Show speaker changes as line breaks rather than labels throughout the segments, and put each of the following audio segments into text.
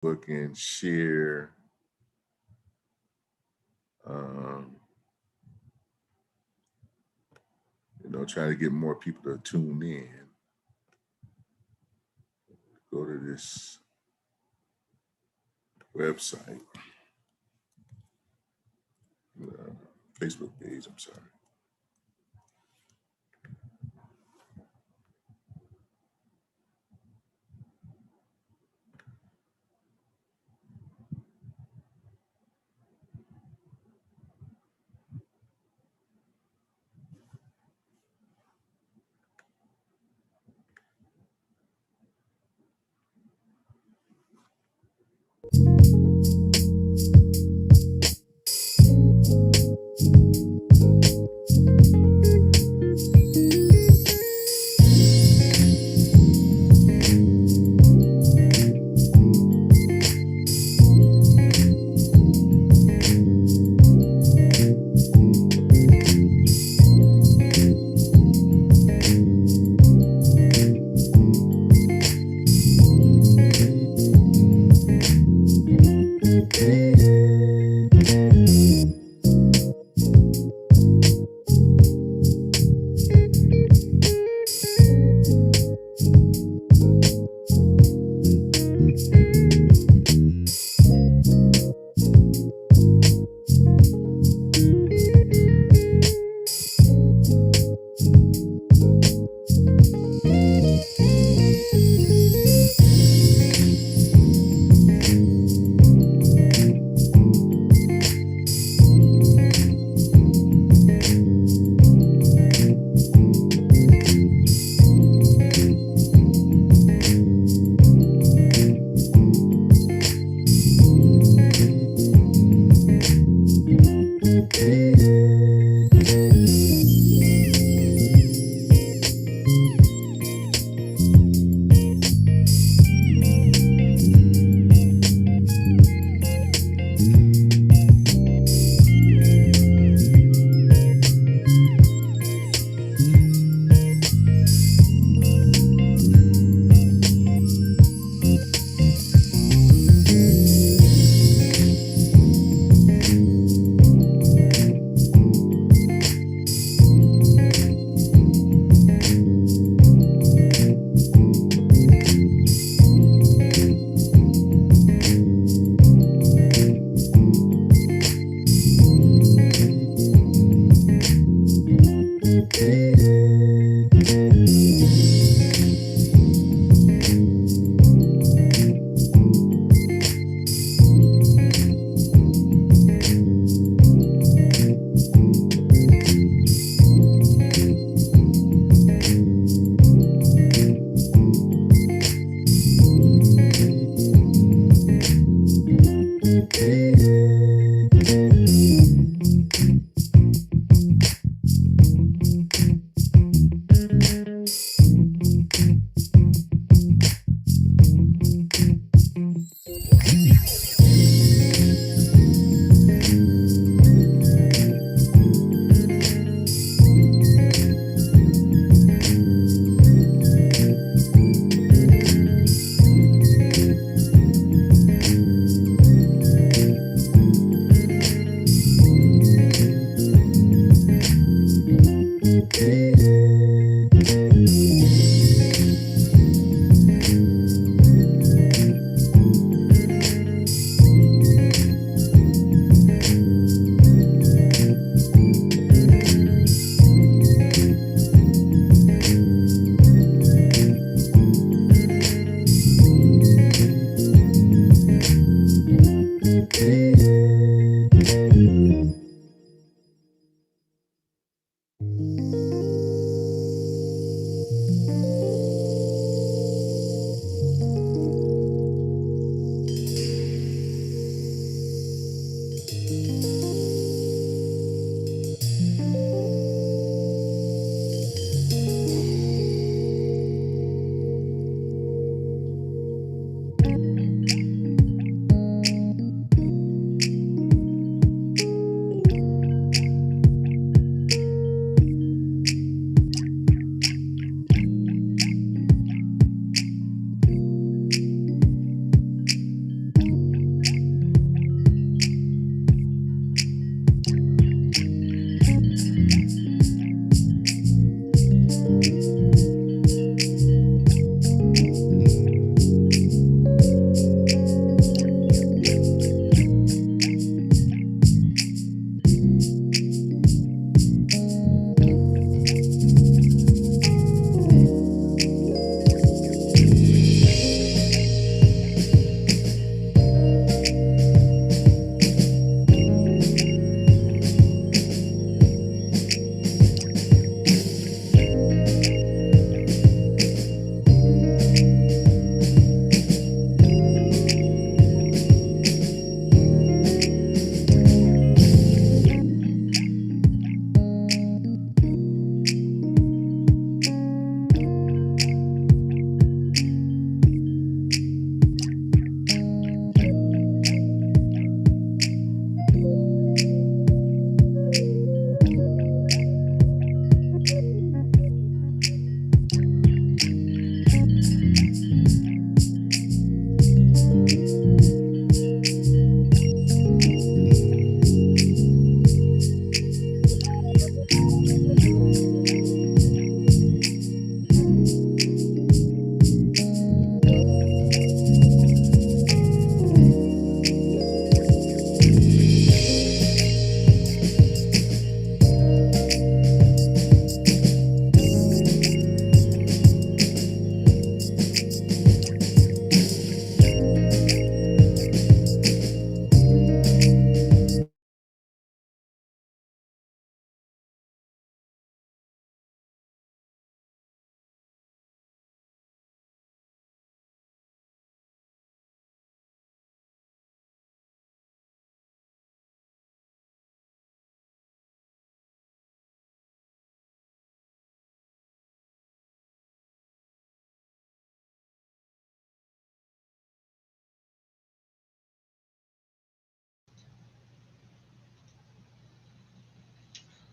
book and share um, try to get more people to tune in. Go to this website, uh, Facebook page, I'm sorry.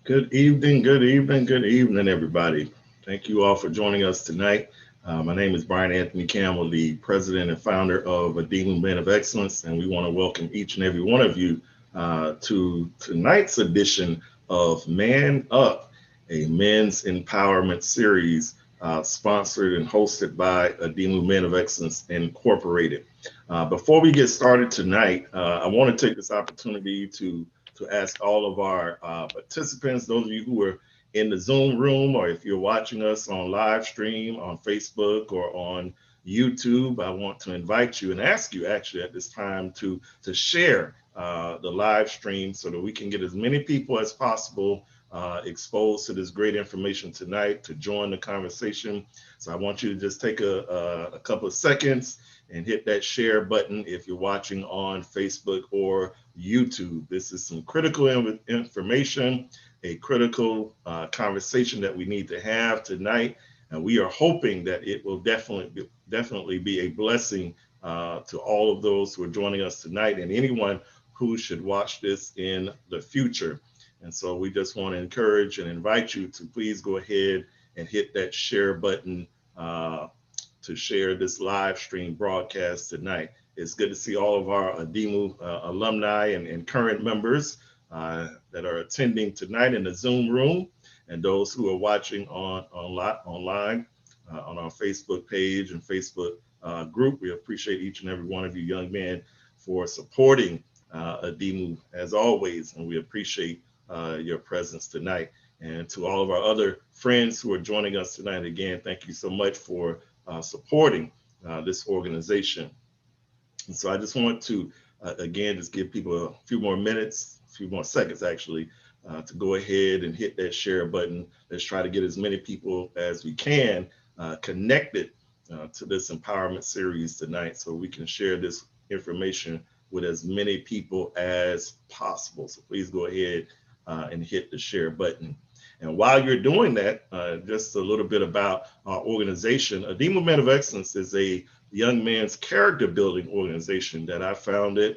Good evening, good evening, good evening, everybody. Thank you all for joining us tonight. My name is Brian Anthony Campbell, the president and founder of Adimu Men of Excellence, and we want to welcome each and every one of you to tonight's edition of Man Up, a men's empowerment series sponsored and hosted by Adimu Men of Excellence Incorporated. Before we get started tonight, I want to take this opportunity to ask all of our participants, those of you who are in the Zoom room, or if you're watching us on live stream on Facebook or on YouTube, I want to invite you and ask you actually at this time to share the live stream so that we can get as many people as possible exposed to this great information tonight to join the conversation. So I want you to just take a couple of seconds and hit that share button if you're watching on Facebook or YouTube. This is some critical information, a critical conversation that we need to have tonight, and we are hoping that it will definitely be a blessing to all of those who are joining us tonight and anyone who should watch this in the future. And so we just want to encourage and invite you to please go ahead and hit that share button to share this live stream broadcast tonight. It's good to see all of our Adimu alumni and current members that are attending tonight in the Zoom room, and those who are watching online on our Facebook page and Facebook group. We appreciate each and every one of you young men for supporting Adimu as always, and we appreciate your presence tonight. And to all of our other friends who are joining us tonight, again, thank you so much for supporting this organization. And so I just want to, again, just give people a few more minutes, a few more seconds actually, to go ahead and hit that share button. Let's try to get as many people as we can connected to this empowerment series tonight so we can share this information with as many people as possible. So please go ahead and hit the share button. And while you're doing that, just a little bit about our organization. Adimu Men of Excellence is a young man's character building organization that I founded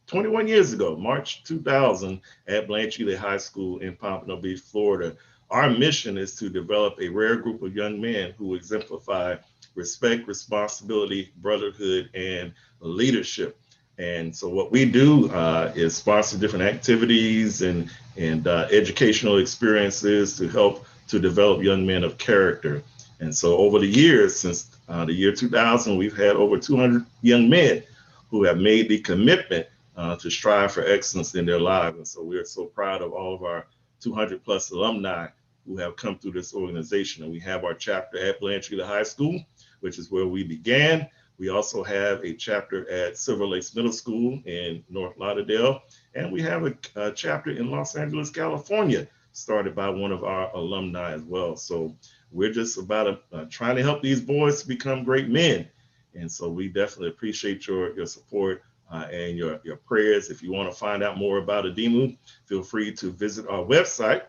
21 years ago, March 2000, at Blanche Ely High School in Pompano Beach, Florida. Our mission is to develop a rare group of young men who exemplify respect, responsibility, brotherhood, and leadership. And so what we do is sponsor different activities and educational experiences to help to develop young men of character. And so over the years, since the year 2000, we've had over 200 young men who have made the commitment to strive for excellence in their lives. And so we're so proud of all of our 200 plus alumni who have come through this organization. And we have our chapter at Blanche Ely High School, which is where we began. We also have a chapter at Silver Lakes Middle School in North Lauderdale, and we have a chapter in Los Angeles, California, started by one of our alumni as well. So we're just about trying to help these boys to become great men. And so we definitely appreciate your support and your prayers. If you want to find out more about Adimu, feel free to visit our website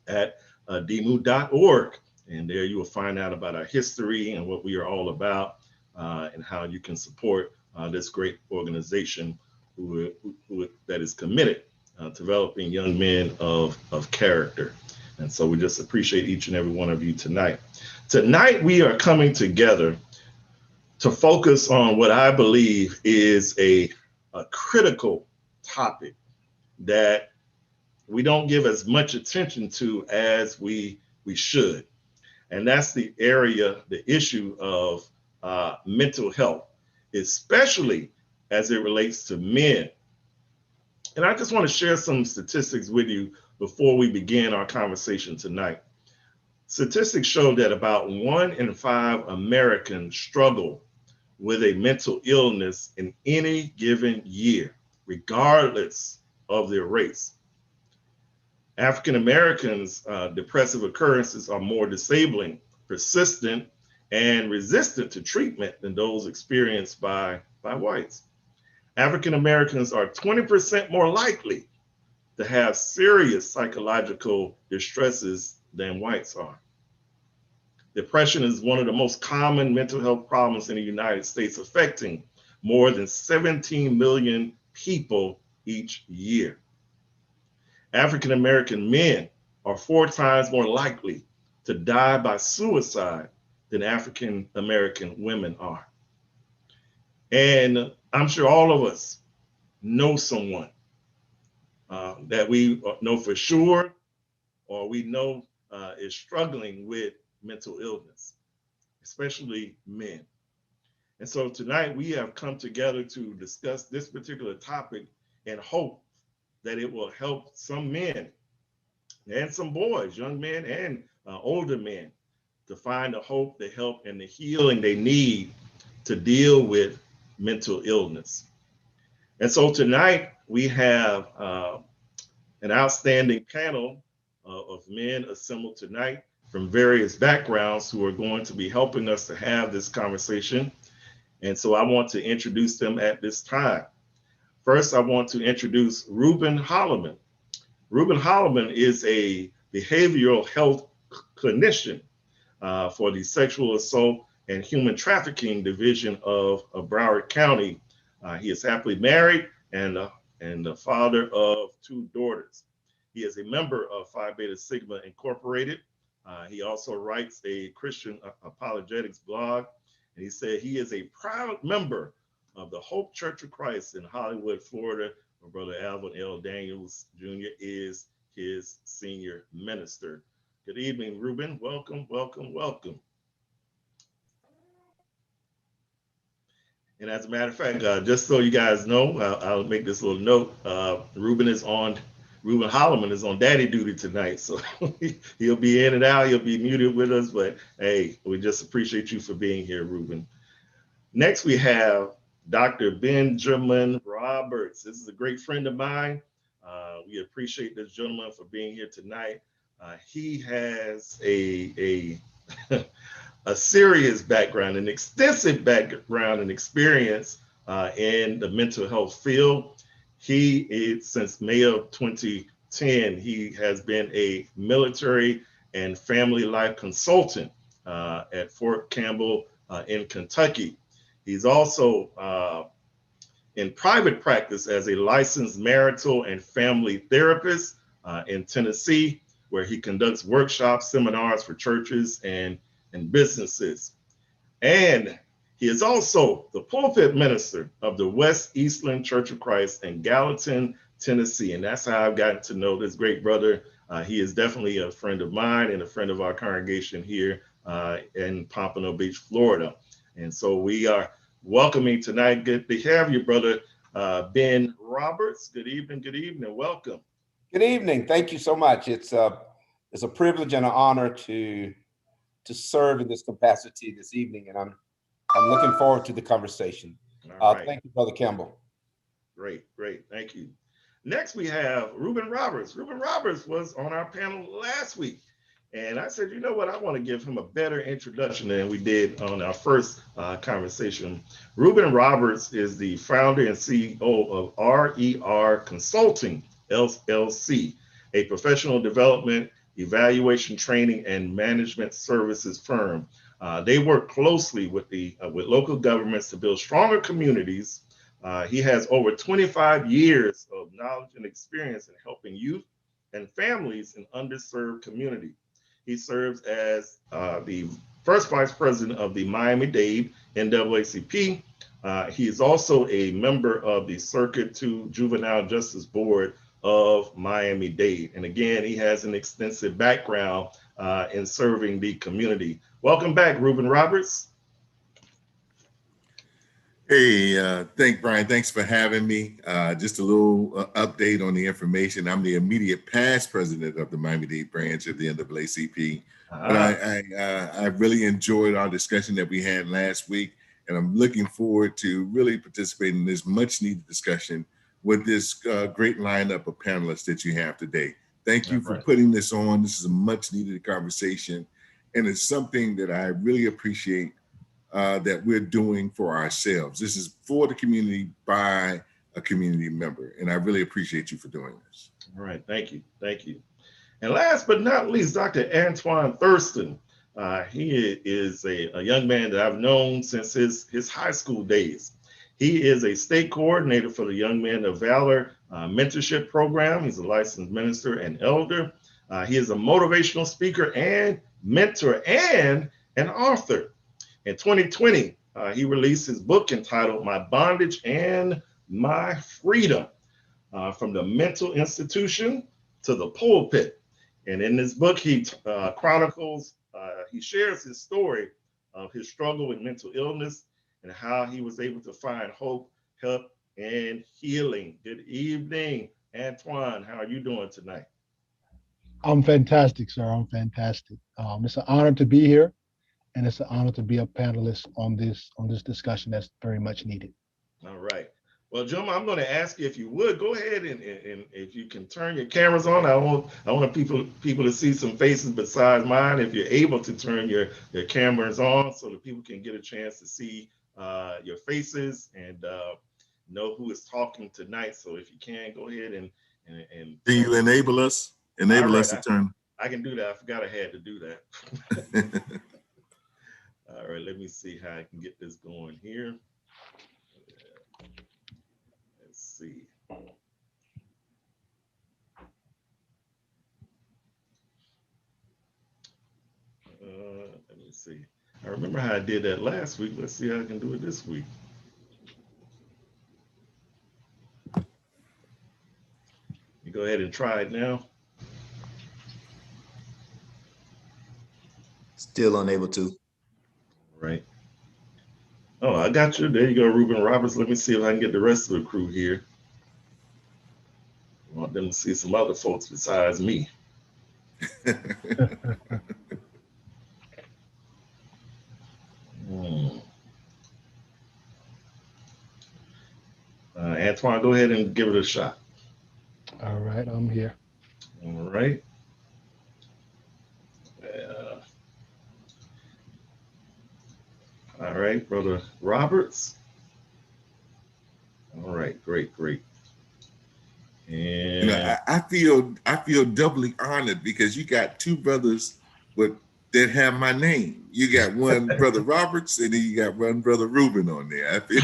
at adimu.org. And there you will find out about our history and what we are all about. And how you can support this great organization who that is committed to developing young men of character. And so we just appreciate each and every one of you tonight. Tonight, we are coming together to focus on what I believe is a critical topic that we don't give as much attention to as we should. And that's the issue of mental health, especially as it relates to men. And I just want to share some statistics with you before we begin our conversation tonight. Statistics show that about 1 in 5 Americans struggle with a mental illness in any given year, regardless of their race. African Americans' depressive occurrences are more disabling, persistent, and resistant to treatment than those experienced by whites. African Americans are 20% more likely to have serious psychological distresses than whites are. Depression is one of the most common mental health problems in the United States, affecting more than 17 million people each year. African American men are 4 times more likely to die by suicide than African American women are. And I'm sure all of us know someone that we know for sure, or we know is struggling with mental illness, especially men. And so tonight we have come together to discuss this particular topic and hope that it will help some men and some boys, young men and older men, to find the hope, the help, and the healing they need to deal with mental illness. And so tonight we have an outstanding panel of men assembled tonight from various backgrounds who are going to be helping us to have this conversation. And so I want to introduce them at this time. First, I want to introduce Ruben Holloman. Ruben Holloman is a behavioral health clinician for the Sexual Assault and Human Trafficking Division of Broward County. He is happily married and the father of 2 daughters. He is a member of Phi Beta Sigma Incorporated. He also writes a Christian apologetics blog, and he said he is a proud member of the Hope Church of Christ in Hollywood, Florida. My brother Alvin L. Daniels Jr. is his senior minister. Good evening, Ruben. Welcome, welcome, welcome. And as a matter of fact, just so you guys know, I'll make this little note. Ruben Holloman is on daddy duty tonight, so he'll be in and out. He'll be muted with us, but hey, we just appreciate you for being here, Ruben. Next, we have Dr. Benjamin Roberts. This is a great friend of mine. We appreciate this gentleman for being here tonight. He has a serious background, an extensive background and experience in the mental health field. He is, since May of 2010, he has been a military and family life consultant at Fort Campbell in Kentucky. He's also in private practice as a licensed marital and family therapist in Tennessee, where he conducts workshops, seminars for churches and businesses. And he is also the pulpit minister of the West Eastland Church of Christ in Gallatin, Tennessee. And that's how I've gotten to know this great brother. He is definitely a friend of mine and a friend of our congregation here in Pompano Beach, Florida. And so we are welcoming tonight. Good to have you, brother Ben Roberts. Good evening, welcome.
Good evening. Thank you so much. It's a privilege and an honor to serve in this capacity this evening, and I'm looking forward to the conversation. Right. Thank you, Brother Campbell.
Great. Thank you. Next, we have Ruben Roberts. Ruben Roberts was on our panel last week, and I said, you know what, I want to give him a better introduction than we did on our first conversation. Ruben Roberts is the founder and CEO of RER Consulting, LLC, a professional development, evaluation, training, and management services firm. They work closely with local governments to build stronger communities. He has over 25 years of knowledge and experience in helping youth and families in underserved communities. He serves as the first vice president of the Miami-Dade NAACP. He is also a member of the Circuit 2 Juvenile Justice Board of Miami-Dade. And again, he has an extensive background in serving the community. Welcome back, Ruben Roberts.
Hey, Brian. Thanks for having me. Just a little update on the information. I'm the immediate past president of the Miami-Dade branch of the NAACP. But I really enjoyed our discussion that we had last week, and I'm looking forward to really participating in this much needed discussion with this great lineup of panelists that you have today. Thank you for putting this on. This is a much needed conversation, and it's something that I really appreciate that we're doing for ourselves. This is for the community by a community member, and I really appreciate you for doing this.
All right, thank you. And last but not least, Dr. Antoine Thurston. He is a young man that I've known since his high school days. He is a state coordinator for the Young Men of Valor mentorship program. He's a licensed minister and elder. He is a motivational speaker and mentor and an author. In 2020, he released his book entitled My Bondage and My Freedom, From the Mental Institution to the Pulpit. And in this book, he chronicles, he shares his story of his struggle with mental illness and how he was able to find hope, help, and healing. Good evening, Antoine. How are you doing tonight?
I'm fantastic, sir. I'm fantastic. It's an honor to be here, and it's an honor to be a panelist on this discussion that's very much needed.
All right. Well, gentlemen, I'm going to ask you if you would go ahead and if you can turn your cameras on. I want people to see some faces besides mine. If you're able to turn your cameras on so that people can get a chance to see your faces and know who is talking tonight. So if you can, go ahead and
can you enable us? Enable us to turn.
I can do that. I forgot I had to do that. All right, let me see how I can get this going here. Let's see. Let me see. I remember how I did that last week. Let's see how I can do it this week. You go ahead and try it now.
Still unable to.
Right. Oh, I got you. There you go, Ruben Roberts. Let me see if I can get the rest of the crew here. I want them to see some other folks besides me. Antoine, go ahead and give it a shot.
All right, I'm here.
All right. All right, Brother Roberts. All right, great. And
You know, I feel doubly honored because you got two brothers that have my name. You got one Brother Roberts, and then you got one Brother Ruben on there. I feel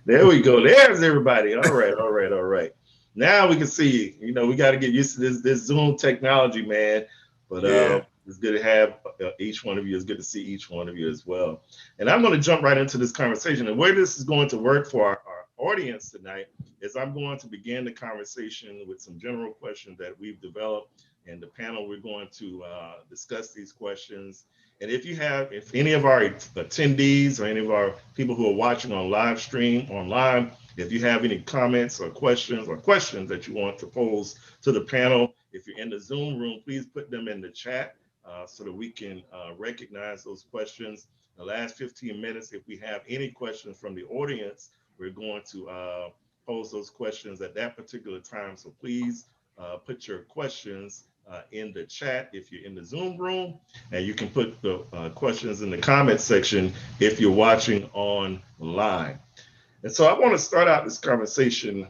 there we go. There's everybody. All right. Now we can see. You know, we got to get used to this Zoom technology, man. But
yeah.
It's good to have each one of you. It's good to see each one of you as well. And I'm going to jump right into this conversation. And where this is going to work for our audience tonight is I'm going to begin the conversation with some general questions that we've developed. And the panel, we're going to discuss these questions. And if any of our attendees or any of our people who are watching on live stream online, if you have any comments or questions that you want to pose to the panel, if you're in the Zoom room, please put them in the chat so that we can recognize those questions. The last 15 minutes, if we have any questions from the audience, we're going to pose those questions at that particular time. So please put your questions in the chat if you're in the Zoom room, and you can put the questions in the comment section if you're watching online. And so I want to start out this conversation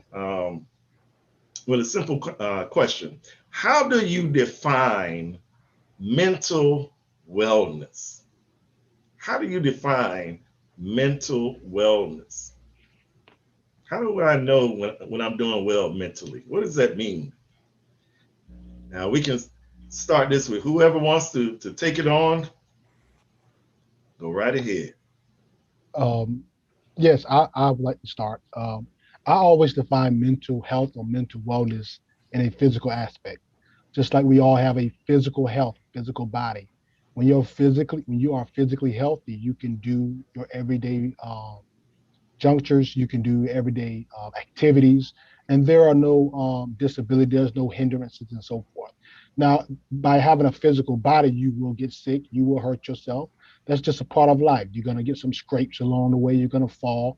with a simple question. How do you define mental wellness? How do you define mental wellness? How do I know when I'm doing well mentally? What does that mean? Now we can start this with whoever wants to take it on. Go right ahead.
Yes, I would like to start. I always define mental health or mental wellness in a physical aspect. Just like we all have a physical health, physical body. When you are physically healthy, you can do your everyday junctures, you can do everyday activities, and there are no disability, there's no hindrances and so forth. Now, by having a physical body, you will get sick, you will hurt yourself. That's just a part of life. You're gonna get some scrapes along the way, you're gonna fall.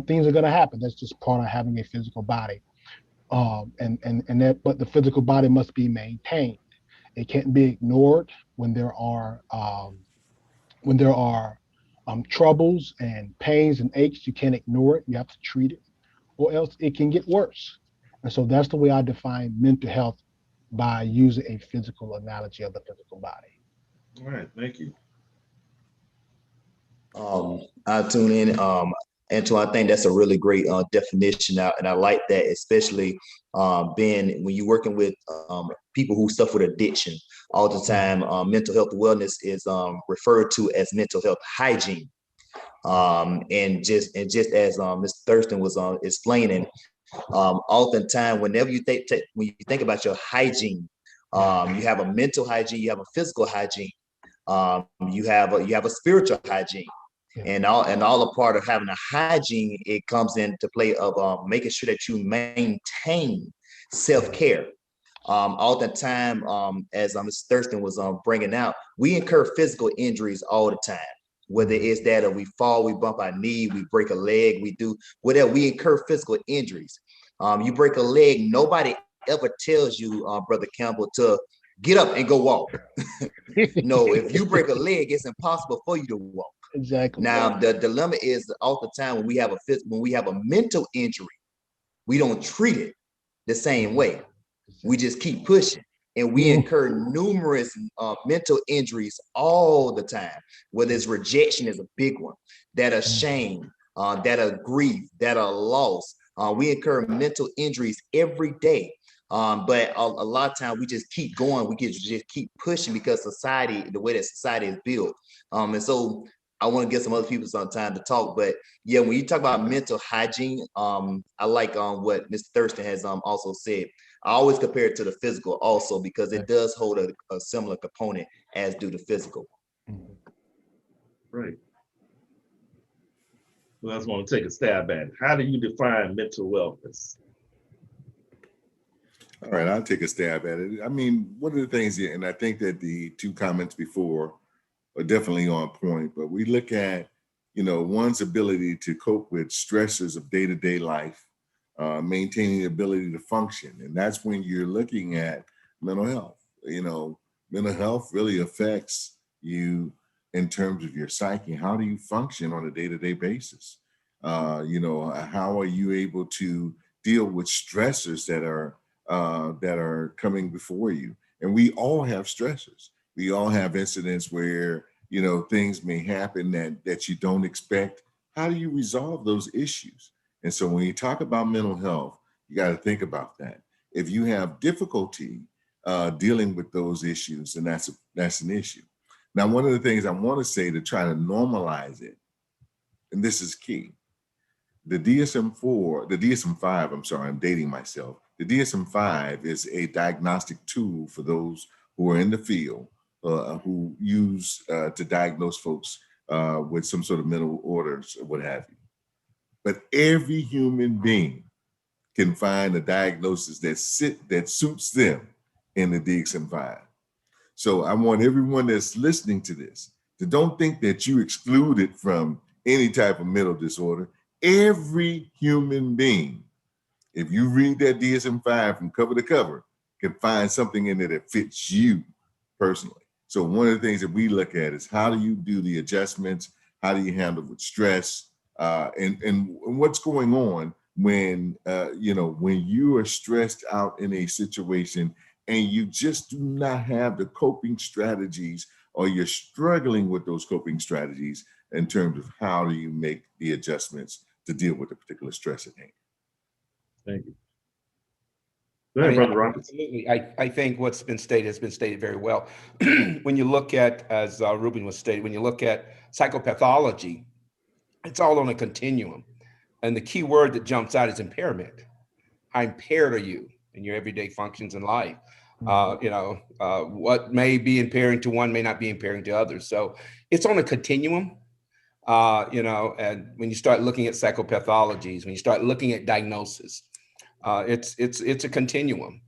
Things are gonna happen. That's just part of having a physical body. But the physical body must be maintained. It can't be ignored when there are troubles and pains and aches. You can't ignore it. You have to treat it, or else it can get worse. And so that's the way I define mental health, by using a physical analogy of the physical body.
All right, thank you.
I tune in. Antoine, I think that's a really great definition out, and I like that, especially being when you're working with people who suffer with addiction. All the time, mental health wellness is referred to as mental health hygiene. And just as Mr. Thurston was explaining, oftentimes whenever when you think about your hygiene, you have a mental hygiene, you have a physical hygiene, you have a spiritual hygiene, and all a part of having a hygiene, it comes into play of making sure that you maintain self-care. All the time, as Mr. Thurston was bringing out, we incur physical injuries all the time. Whether it's that or we fall, we bump our knee, we break a leg, we do whatever, we incur physical injuries. You break a leg, nobody ever tells you, Brother Campbell, to get up and go walk. No, if you break a leg, it's impossible for you to walk.
Exactly.
Now, the dilemma is all the time when we have a mental injury, we don't treat it the same way. We just keep pushing, and we incur numerous mental injuries all the time. Whether it's rejection is a big one, that are shame, that are grief, that are loss. We incur mental injuries every day. But a lot of times we just keep going. We just keep pushing because society, the way that society is built. And so I want to get some other people some time to talk. But yeah, when you talk about mental hygiene, I like what Mr. Thurston has also said. I always compare it to the physical also because it does hold a similar component as do the physical.
Right. Well, I just want to take a stab at it. How do you define mental wellness?
All right, I'll take a stab at it. I mean, one of the things here, and I think that the two comments before are definitely on point, but we look at, one's ability to cope with stressors of day-to-day life, maintaining the ability to function. And that's when you're looking at mental health. Mental health really affects you in terms of your psyche. How do you function on a day-to-day basis? How are you able to deal with stressors that are coming before you? And we all have stressors. We all have incidents where things may happen that you don't expect. How do you resolve those issues? And so when you talk about mental health, you got to think about that. If you have difficulty dealing with those issues, then that's an issue. Now, one of the things I want to say to try to normalize it, and this is key, the DSM-5, I'm sorry, I'm dating myself. The DSM-5 is a diagnostic tool for those who are in the field, who use to diagnose folks with some sort of mental orders or what have you. But every human being can find a diagnosis that suits them in the DSM-5. So I want everyone that's listening to this to don't think that you excluded from any type of mental disorder. Every human being, if you read that DSM-5 from cover to cover, can find something in there that fits you personally. So one of the things that we look at is how do you do the adjustments? How do you handle with stress? And what's going on when you are stressed out in a situation and you just do not have the coping strategies, or you're struggling with those coping strategies in terms of how do you make the adjustments to deal with the particular stress at hand.
Thank you. Go ahead, Brother Roberts.
Absolutely. I think what's been stated has been stated very well. When you look at, as Ruben was stated, when you look at psychopathology, it's all on a continuum. And the key word that jumps out is impairment. How impaired are you in your everyday functions in life? What may be impairing to one may not be impairing to others. So it's on a continuum. And when you start looking at psychopathologies, when you start looking at diagnosis, it's a continuum.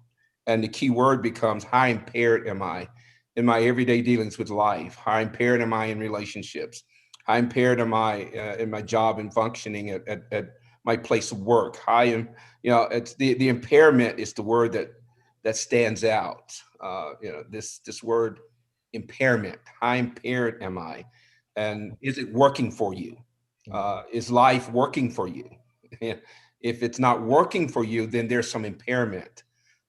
And the key word becomes, how impaired am I in my everyday dealings with life? How impaired am I in relationships? How impaired am I in my job and functioning at my place of work? How am, it's the impairment is the word that stands out. This word impairment. How impaired am I? And is it working for you? Is life working for you? If it's not working for you, then there's some impairment.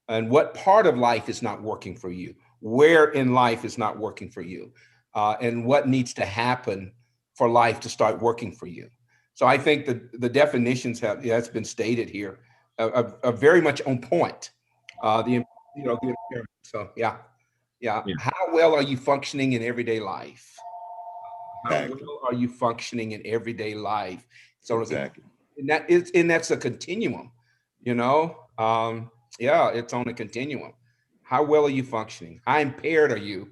And what part of life is not working for you? Where in life is not working for you? And what needs to happen for life to start working for you. So I think the definitions that's been stated here are very much on point. The impairment. So yeah. How well are you functioning in everyday life? How well are you functioning in everyday life? So
exactly.
And that's a continuum, you know. It's on a continuum. How well are you functioning? How impaired are you?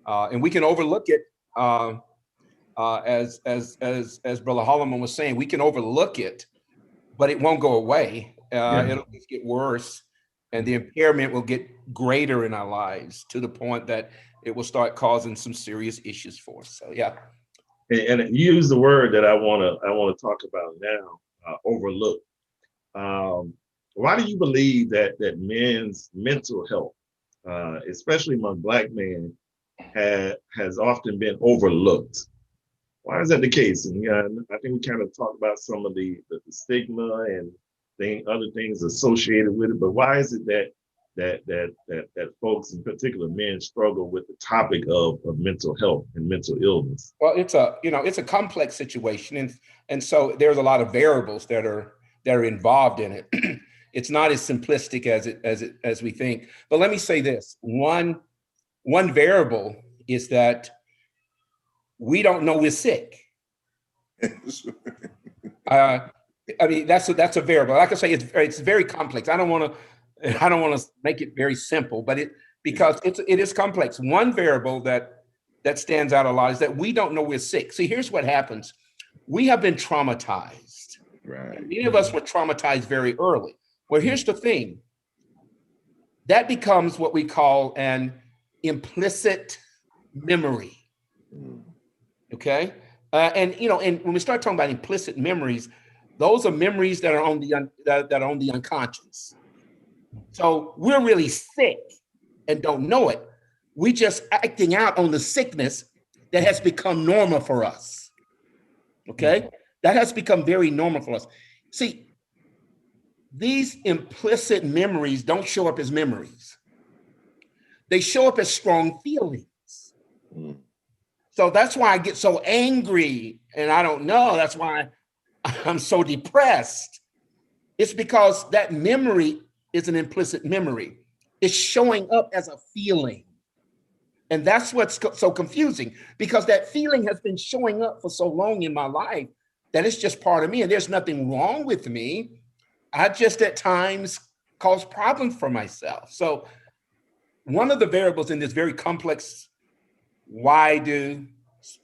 And we can overlook it. As Brother Holloman was saying, we can overlook it, but it won't go away. It'll just get worse, and the impairment will get greater in our lives to the point that it will start causing some serious issues for us. So yeah.
And you use the word that I want to talk about now, overlook. Why do you believe that men's mental health, especially among Black men, has often been overlooked? Why is that the case? And I think we kind of talked about some of the stigma and other things associated with it. But why is it that folks, in particular men, struggle with the topic of mental health and mental illness?
Well, it's a complex situation, and so there's a lot of variables that are involved in it. It's not as simplistic as we think. But let me say this: one variable is that we don't know we're sick. I mean, that's a variable. Like I say, it's very complex. I don't want to make it very simple, but because it is complex. One variable that stands out a lot is that we don't know we're sick. See, here's what happens: we have been traumatized.
Right.
Many of us were traumatized very early. Well, here's the thing: that becomes what we call an implicit memory. Okay, and when we start talking about implicit memories, those are memories that are on the unconscious. So we're really sick and don't know it. We just acting out on the sickness that has become normal for us. Okay, that has become very normal for us. See, these implicit memories don't show up as memories. They show up as strong feelings. So that's why I get so angry, and I don't know, that's why I'm so depressed. It's because that memory is an implicit memory. It's showing up as a feeling. And that's what's so confusing, because that feeling has been showing up for so long in my life that it's just part of me, and there's nothing wrong with me. I just at times cause problems for myself. So one of the variables in this very complex, why do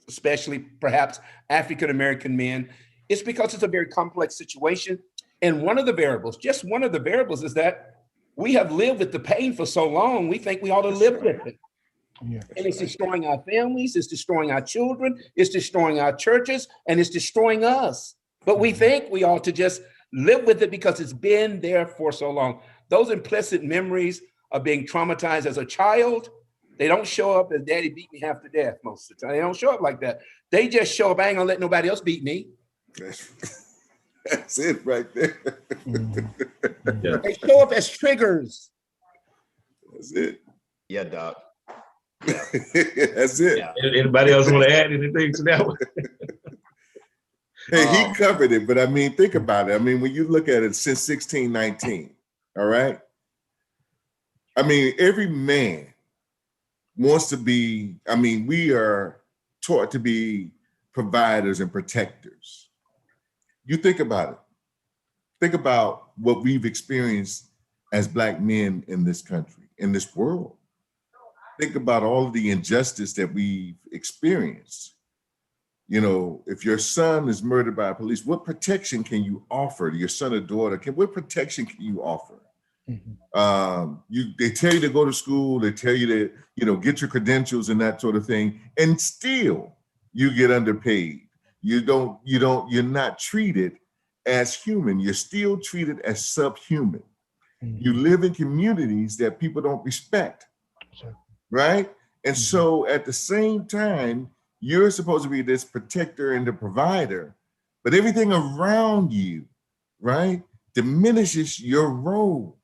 especially perhaps African-American men, it's because it's a very complex situation. And one of the variables, just one of the variables, is that we have lived with the pain for so long, we think we ought to live with it. Yeah. And it's destroying our families, it's destroying our children, it's destroying our churches, and it's destroying us. But we think we ought to just live with it because it's been there for so long. Those implicit memories of being traumatized as a child, they don't show up as daddy beat me half to death most of the time. They don't show up like that. They just show up, I ain't gonna let nobody else beat me.
That's it right there.
Yeah. They show up as triggers.
That's it.
Yeah, Doc.
Yeah. That's it.
Yeah. Anybody else want to add anything to that one?
Hey, he covered it, but I mean, think about it. I mean, when you look at it since 1619, all right? I mean, every man wants to be, I mean, we are taught to be providers and protectors. You think about it. Think about what we've experienced as Black men in this country, in this world. Think about all of the injustice that we've experienced. You know, if your son is murdered by police, what protection can you offer to your son or daughter? What protection can you offer? Mm-hmm. They tell you to go to school, they tell you to, you know, get your credentials and that sort of thing, and still you get underpaid. You're not treated as human. You're still treated as subhuman. Mm-hmm. You live in communities that people don't respect, sure. Right? And mm-hmm. So at the same time, you're supposed to be this protector and the provider, but everything around you, right, diminishes your role.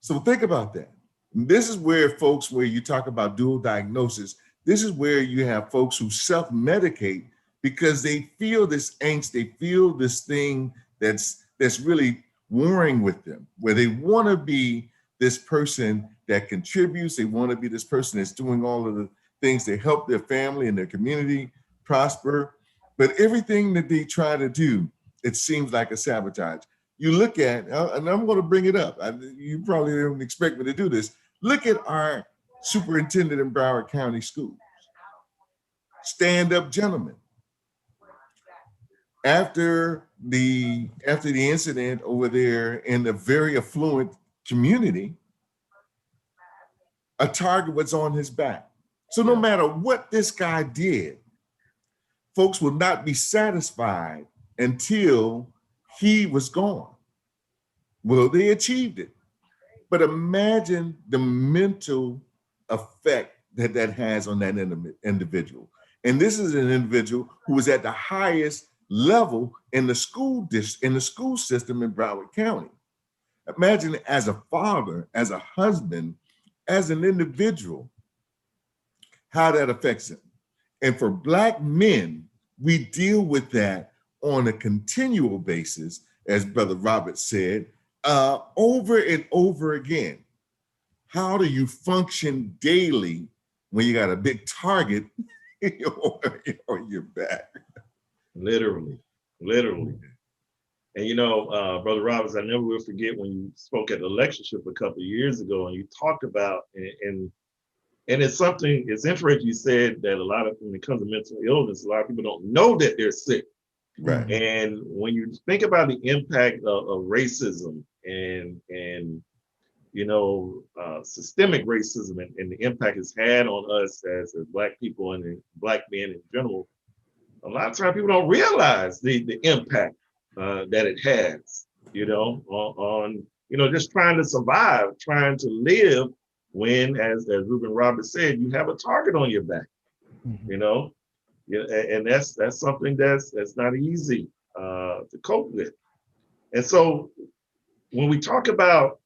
So think about that. This is where folks, where you talk about dual diagnosis, This is where you have folks who self-medicate because they feel this angst, they feel this thing that's really warring with them, where they want to be this person that contributes, they want to be this person that's doing all of the things that help their family and their community prosper. But everything that they try to do, it seems like a sabotage. You look at, and I'm going to bring it up. You probably didn't expect me to do this. Look at our superintendent in Broward County Schools. Stand-up gentleman. After the incident over there in a very affluent community, a target was on his back. So no matter what this guy did, folks will not be satisfied until he was gone. Well, they achieved it. But imagine the mental effect that that has on that individual. And this is an individual who was at the highest level in the school system in Broward County. Imagine as a father, as a husband, as an individual, how that affects him. And for Black men, we deal with that on a continual basis, as Brother Robert said, over and over again. How do you function daily when you got a big target on your back?
Literally. And you know, Brother Roberts, I never will forget when you spoke at the lectureship a couple of years ago, and you talked about, and it's something, it's interesting you said that a lot of, when it comes to mental illness, a lot of people don't know that they're sick.
Right.
And when you think about the impact of racism and you know, systemic racism and the impact it's had on us as Black people and Black men in general, a lot of times people don't realize the impact that it has, you know, on you know, just trying to survive, trying to live when, as Reuben Roberts said, you have a target on your back, you know, and that's something that's not easy to cope with. And so when we talk about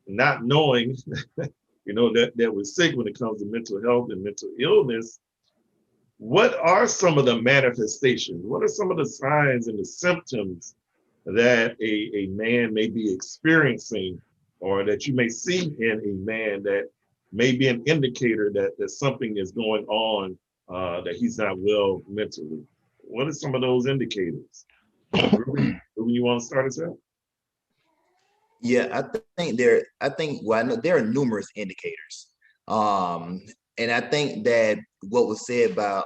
not knowing, you know, that we're sick when it comes to mental health and mental illness, what are some of the manifestations? What are some of the signs and the symptoms that a man may be experiencing, or that you may see in a man that may be an indicator that something is going on, that he's not well mentally? What are some of those indicators? Ruben, you want to start us out?
Yeah, I know there are numerous indicators. And I think that what was said by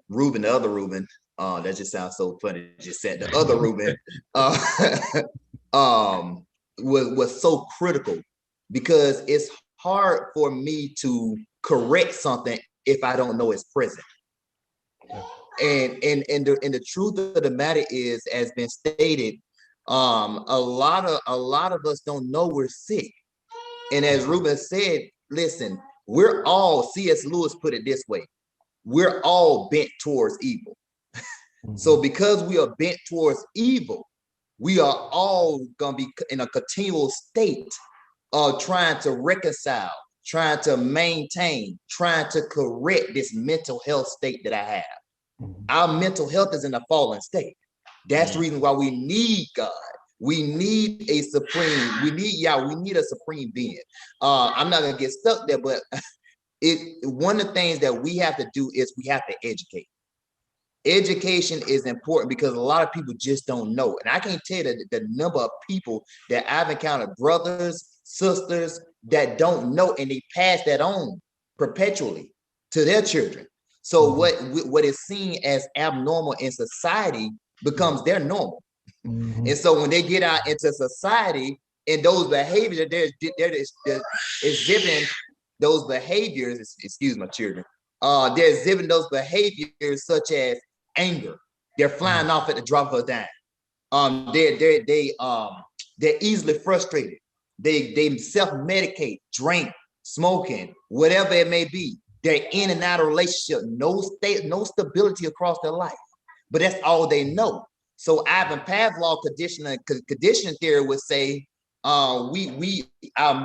Ruben, the other Ruben, that just sounds so funny, just said the other Ruben, was so critical, because it's hard for me to correct something if I don't know it's present. And the truth of the matter is, as been stated, a lot of us don't know we're sick. And as Ruben said, listen, we're all, C.S. Lewis put it this way, we're all bent towards evil. So because we are bent towards evil, we are all gonna be in a continual state of trying to reconcile, trying to maintain, trying to correct this mental health state that I have. Our mental health is in a fallen state. That's the reason why we need God. We need a supreme, we need a supreme being. I'm not gonna get stuck there, but one of the things that we have to do is we have to educate. Education is important because a lot of people just don't know. And I can't tell you the number of people that I've encountered, brothers, sisters, that don't know, and they pass that on perpetually to their children. So what is seen as abnormal in society becomes their normal. And so when they get out into society and those behaviors, they're exhibiting those behaviors, excuse my children, they're exhibiting those behaviors such as anger. They're flying off at the drop of a dime. They're easily frustrated. They self-medicate, drink, smoking, whatever it may be. They're in and out of relationship, no stability across their life. But that's all they know. So Ivan Pavlov conditioning theory would say, our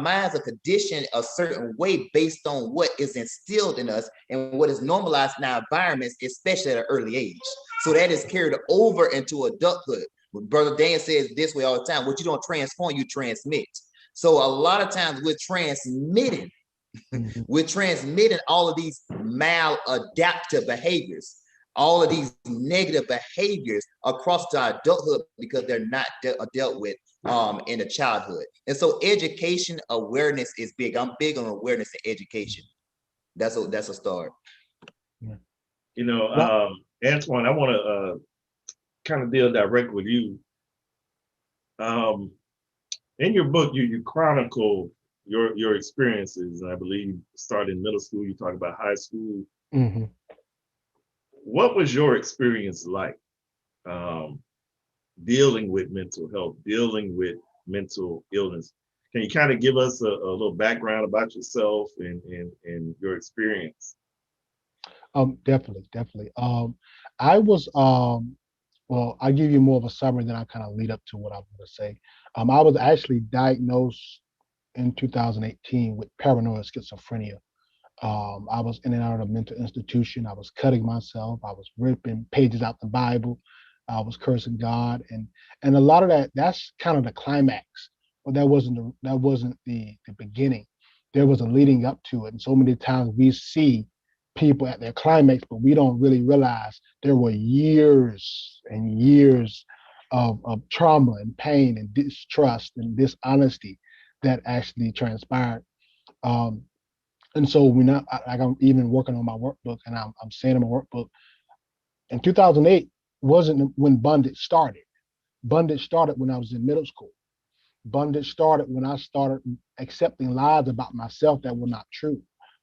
minds are conditioned a certain way based on what is instilled in us and what is normalized in our environments, especially at an early age. So that is carried over into adulthood. Brother Dan says this way all the time: what you don't transform, you transmit. So a lot of times we're transmitting all of these maladaptive behaviors, all of these negative behaviors across to our adulthood because they're not dealt with in the childhood. And so education awareness is big. I'm big on awareness and education. That's a start.
You know, Antoine, I want to kind of deal direct with you. In your book, you chronicle your experiences, and I believe starting in middle school, you talk about high school.
Mm-hmm.
What was your experience like dealing with mental health, dealing with mental illness? Can you kind of give us a little background about yourself and your experience?
Definitely. I was well, I'll give you more of a summary, then I kind of lead up to what I'm going to say. I was actually diagnosed in 2018 with paranoid schizophrenia. I was in and out of a mental institution. I was cutting myself. I was ripping pages out the Bible. I was cursing God, and a lot of that's kind of the climax, but that wasn't the beginning. There was a leading up to it, and so many times we see people at their climax, but we don't really realize there were years and years of trauma and pain and distrust and dishonesty that actually transpired. Um, and so I'm even working on my workbook, and I'm saying in my workbook, in 2008 wasn't when bondage started. Bondage started when I was in middle school. Bondage started when I started accepting lies about myself that were not true.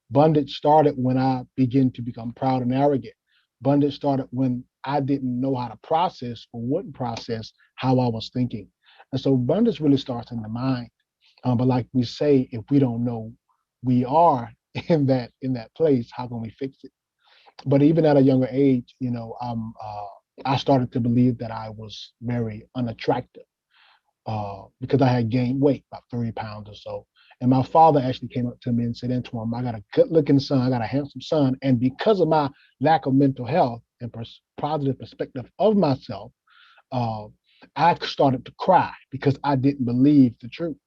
Bondage started when I began to become proud and arrogant. Bondage started when I didn't know how to process or wouldn't process how I was thinking. And so bondage really starts in the mind. But like we say, if we don't know we are in that place, how can we fix it? But even at a younger age, I started to believe that I was very unattractive because I had gained weight, about 30 pounds or so. And my father actually came up to me and said, Antoine, I got a good looking son, I got a handsome son. And because of my lack of mental health and positive perspective of myself, uh, I started to cry because I didn't believe the truth.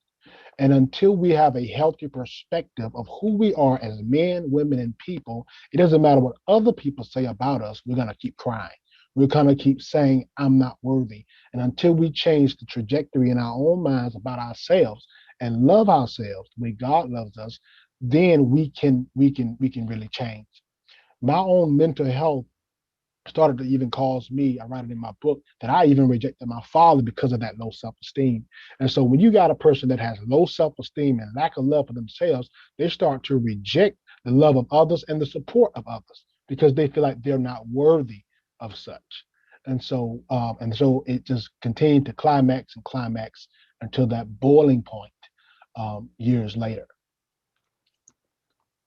And until we have a healthy perspective of who we are as men, women, and people, it doesn't matter what other people say about us, we're going to keep crying. We're going to keep saying, I'm not worthy. And until we change the trajectory in our own minds about ourselves and love ourselves the way God loves us, then we can really change. My own mental health started to even cause me, I write it in my book, that I even rejected my father because of that low self-esteem. And so when you got a person that has low self-esteem and lack of love for themselves, they start to reject the love of others and the support of others because they feel like they're not worthy of such. And so it just continued to climax and climax until that boiling point years later.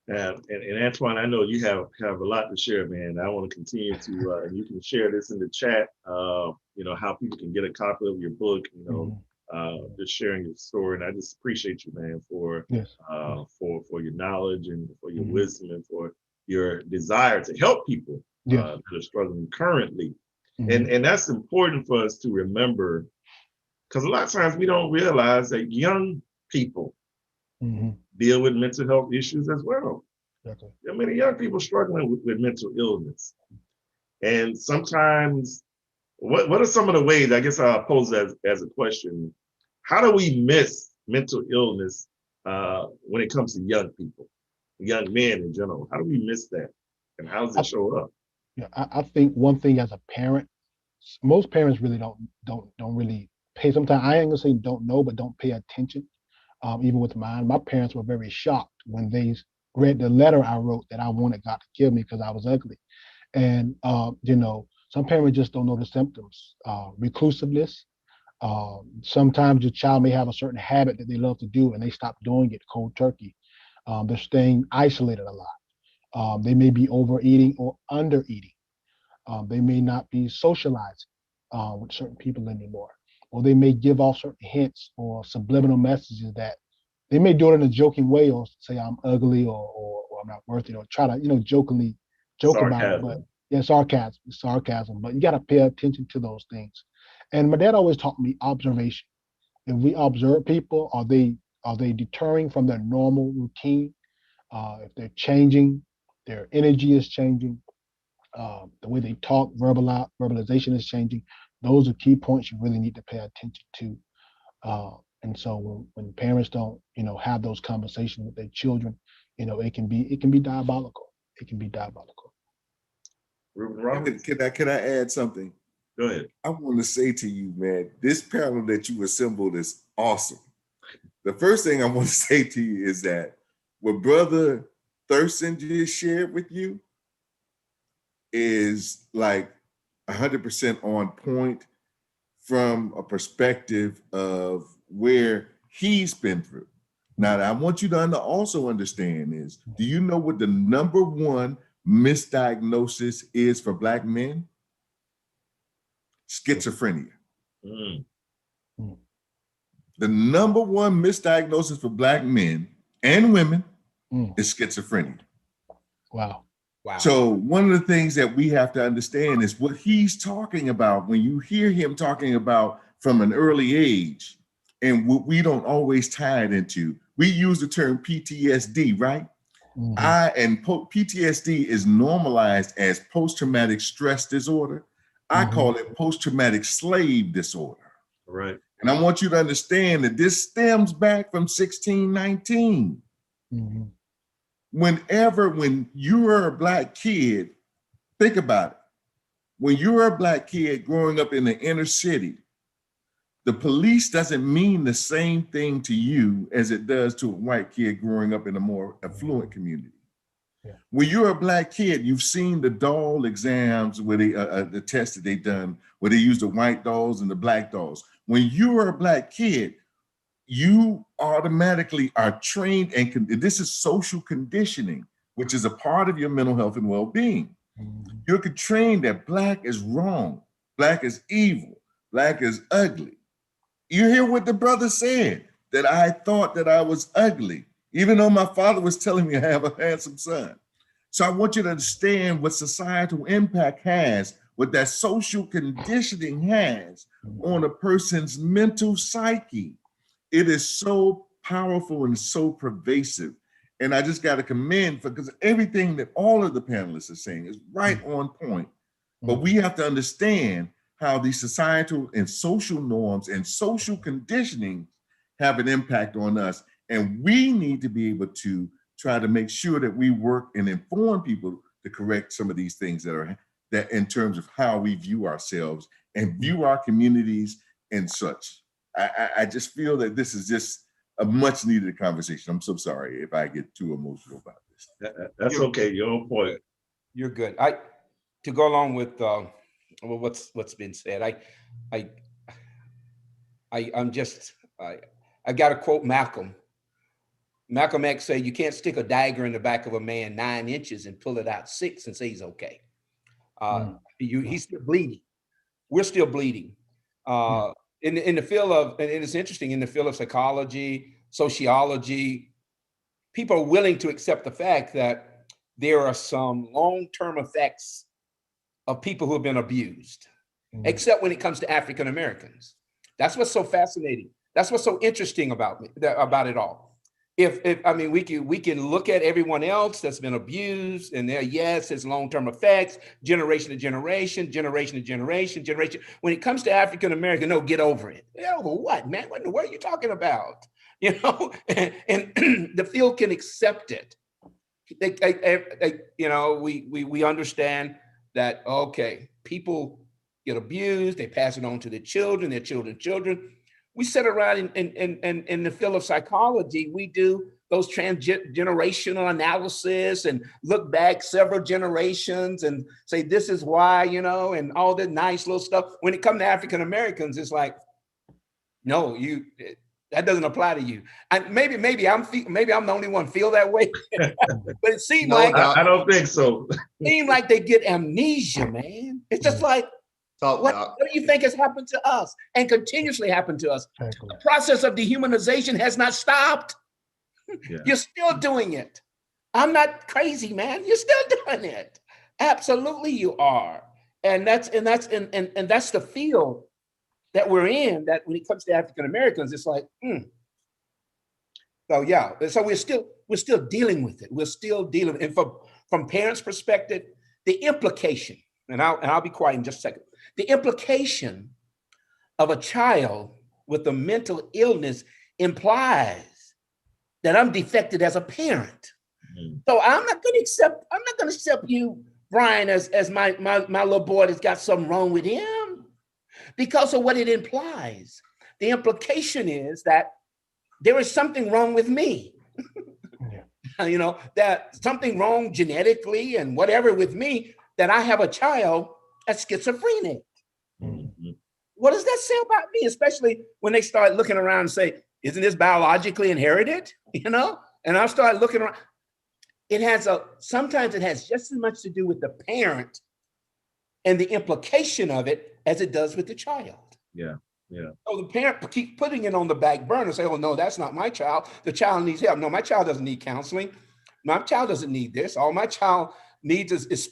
And Antoine, I know you have a lot to share, man. I want to continue to, and you can share this in the chat. How people can get a copy of your book. Just sharing your story, and I just appreciate you, man, for
Yes.
For your knowledge and for your wisdom and for your desire to help people
Yes.
that are struggling currently.
Mhm.
And that's important for us to remember, because a lot of times we don't realize that young people
Mhm.
deal with mental health issues as well.
Exactly.
There are many young people struggling with mental illness. And sometimes, what are some of the ways, I guess I'll pose as a question, how do we miss mental illness when it comes to young people, young men in general? How do we miss that? And how does it show up?
Yeah, I think one thing as a parent, most parents really don't really pay. Sometimes I ain't gonna say don't know, but don't pay attention. Even with mine, my parents were very shocked when they read the letter I wrote that I wanted God to kill me because I was ugly. And some parents just don't know the symptoms. Reclusiveness. Sometimes your child may have a certain habit that they love to do, and they stop doing it cold turkey. They're staying isolated a lot. They may be overeating or undereating. They may not be socializing with certain people anymore. or they may give off certain hints or subliminal messages that they may do it in a joking way or say I'm ugly or I'm not worth it or try to, jokingly joke about it. But yeah, sarcasm. But you got to pay attention to those things. And my dad always taught me observation. If we observe people, are they deterring from their normal routine? If they're changing, their energy is changing, the way they talk, verbalization is changing. Those are key points you really need to pay attention to. And so when parents don't, have those conversations with their children, it can be diabolical. It can be diabolical.
Can I add something?
Go ahead.
I want to say to you, man, this panel that you assembled is awesome. The first thing I want to say to you is that what Brother Thurston just shared with you is like 100% on point from a perspective of where he's been through. Now, I want you to also understand is, do you know what the number one misdiagnosis is for Black men? Schizophrenia.
Mm.
The number one misdiagnosis for Black men and women is schizophrenia.
Wow.
So one of the things that we have to understand is what he's talking about when you hear him talking about from an early age, and what we don't always tie it into. We use the term PTSD, right? PTSD is normalized as post-traumatic stress disorder. I call it post-traumatic slave disorder.
Right.
And I want you to understand that this stems back from 1619. When you were a Black kid, think about it. When you're a Black kid growing up in the inner city, the police doesn't mean the same thing to you as it does to a white kid growing up in a more affluent community. Yeah. When you're a Black kid, you've seen the doll exams where the tests that they've done, where they use the white dolls and the Black dolls. When you are a Black kid, you automatically are trained, and this is social conditioning, which is a part of your mental health and well-being. You're trained that Black is wrong, Black is evil, Black is ugly. You hear what the brother said, that I thought that I was ugly, even though my father was telling me I have a handsome son. So I want you to understand what societal impact has, what that social conditioning has on a person's mental psyche. It is so powerful and so pervasive. And I just got to commend, because everything that all of the panelists are saying is right on point. But we have to understand how these societal and social norms and social conditioning have an impact on us. And we need to be able to try to make sure that we work and inform people to correct some of these things that in terms of how we view ourselves and view our communities and such. I just feel that this is just a much needed conversation. I'm so sorry if I get too emotional about this.
That's okay. You're on point.
You're good. To go along with what's been said, I got to quote Malcolm. Malcolm X said, "You can't stick a dagger in the back of a man 9 inches and pull it out 6 and say he's okay." He's still bleeding. We're still bleeding. In the field of, and it's interesting, in the field of psychology, sociology, people are willing to accept the fact that there are some long-term effects of people who have been abused, except when it comes to African Americans. That's what's so fascinating. That's what's so interesting about it all. We can look at everyone else that's been abused, and there's long-term effects, generation to generation. When it comes to African American, no, get over it. Get over what, man? What in the world are you talking about? And the field can accept it. We understand that, okay, people get abused, they pass it on to their children. We sit around in the field of psychology, we do those transgenerational analysis and look back several generations and say, this is why, and all the nice little stuff. When it comes to African Americans, it's like, no, that doesn't apply to you. And maybe I'm the only one feel that way, but it seems
I don't think so.
Seem like they get amnesia, man. It's just like,
Talk,
What
Doc.
do you think has happened to us and continuously happened to us?
Exactly.
The process of dehumanization has not stopped.
Yeah.
You're still doing it. I'm not crazy, man. You're still doing it. Absolutely, you are. And that's the field that we're in. That when it comes to African Americans, it's like, So yeah, so we're still dealing with it. We're still dealing, and from parents' perspective, the implication, and I'll be quiet in just a second. The implication of a child with a mental illness implies that I'm defected as a parent. So I'm not going to accept you, Brian, as my little boy that's got something wrong with him, because of what it implies. The implication is that there is something wrong with me. You know, that something wrong genetically and whatever with me, that I have a child that's schizophrenic. What does that say about me? Especially when they start looking around and say, isn't this biologically inherited? You know, and I start looking around. Sometimes it has just as much to do with the parent and the implication of it as it does with the child.
Yeah.
So the parent keeps putting it on the back burner, say, oh no, that's not my child. The child needs help. No, my child doesn't need counseling. My child doesn't need this. All my child needs is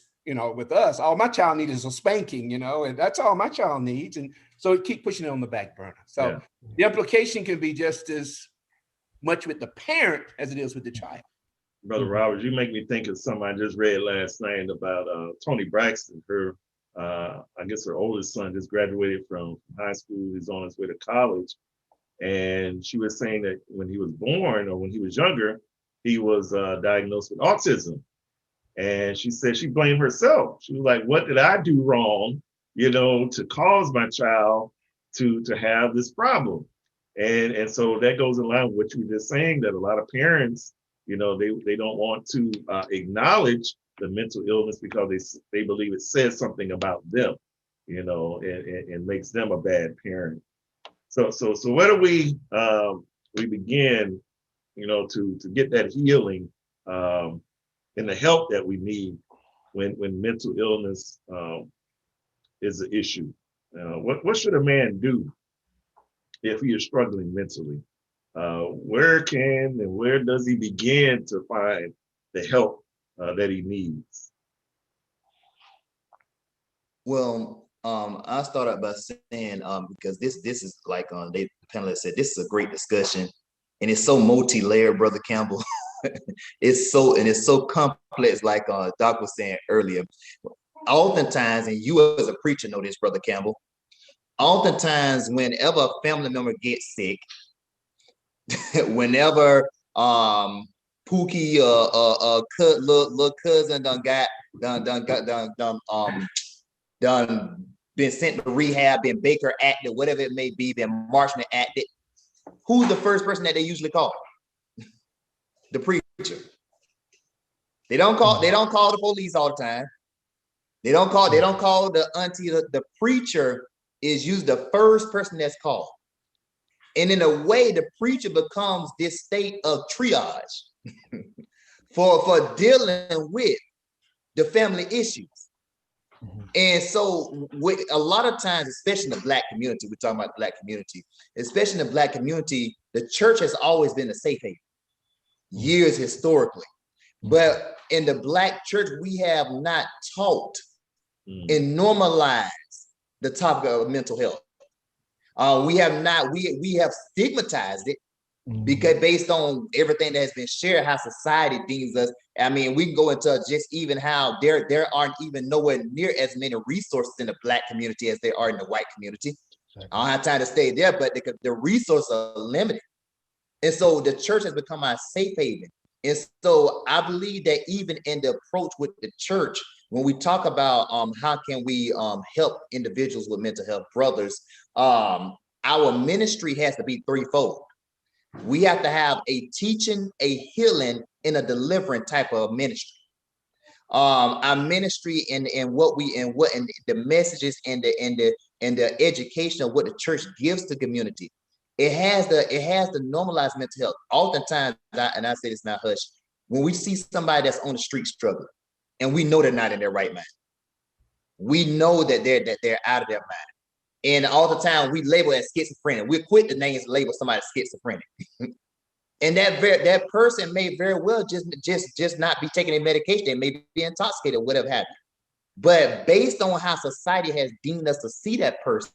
with us, all my child needs is a spanking, and that's all my child needs. And so it keep pushing it on the back burner. So the implication can be just as much with the parent as it is with the child.
Brother Robert, you make me think of something I just read last night about Toni Braxton. Her, I guess her oldest son just graduated from high school. He's on his way to college. And she was saying that when he was born or when he was younger, he was diagnosed with autism. And she said she blamed herself. She was like, what did I do wrong, to cause my child to have this problem? And so that goes in line with what you were just saying, that a lot of parents, they don't want to acknowledge the mental illness because they believe it says something about them, and makes them a bad parent. So where do we begin, to get that healing and the help that we need when mental illness is an issue? What should a man do if he is struggling mentally? Where does he begin to find the help that he needs?
Well, I'll start out by saying, because this is like the panelists said, this is a great discussion, and it's so multi-layered, Brother Campbell. It's so complex, like Doc was saying earlier. Oftentimes, and you as a preacher know this, Brother Campbell, oftentimes whenever a family member gets sick, whenever Pookie little cousin done been sent to rehab, been Baker acted, whatever it may be, been Marshman acted, who's the first person that they usually call? The preacher. They don't call the police all the time. They don't call the auntie. The preacher is usually the first person that's called. And in a way, the preacher becomes this state of triage for dealing with the family issues. And so a lot of times, especially in the Black community, we're talking about the Black community, especially in the Black community, the church has always been a safe haven, years historically. But in the Black church, we have not taught and normalized the topic of mental health. We have stigmatized it because based on everything that has been shared, how society deems us. I mean, we can go into just even how there aren't even nowhere near as many resources in the Black community as there are in the white community. Exactly. I don't have time to stay there, but the resources are limited. And so the church has become our safe haven. And so I believe that even in the approach with the church, when we talk about how can we help individuals with mental health, brothers, our ministry has to be threefold. We have to have a teaching, a healing, and a delivering type of ministry. Our ministry and the messages and the education of what the church gives to community. It has to normalize mental health. Oftentimes, and I say this now, hush, when we see somebody that's on the street struggling, and we know they're not in their right mind, we know that they're out of their mind. And all the time we label as schizophrenic. We're quick to name label somebody schizophrenic. And that person may very well just not be taking their medication. They may be intoxicated, whatever have you. But based on how society has deemed us to see that person,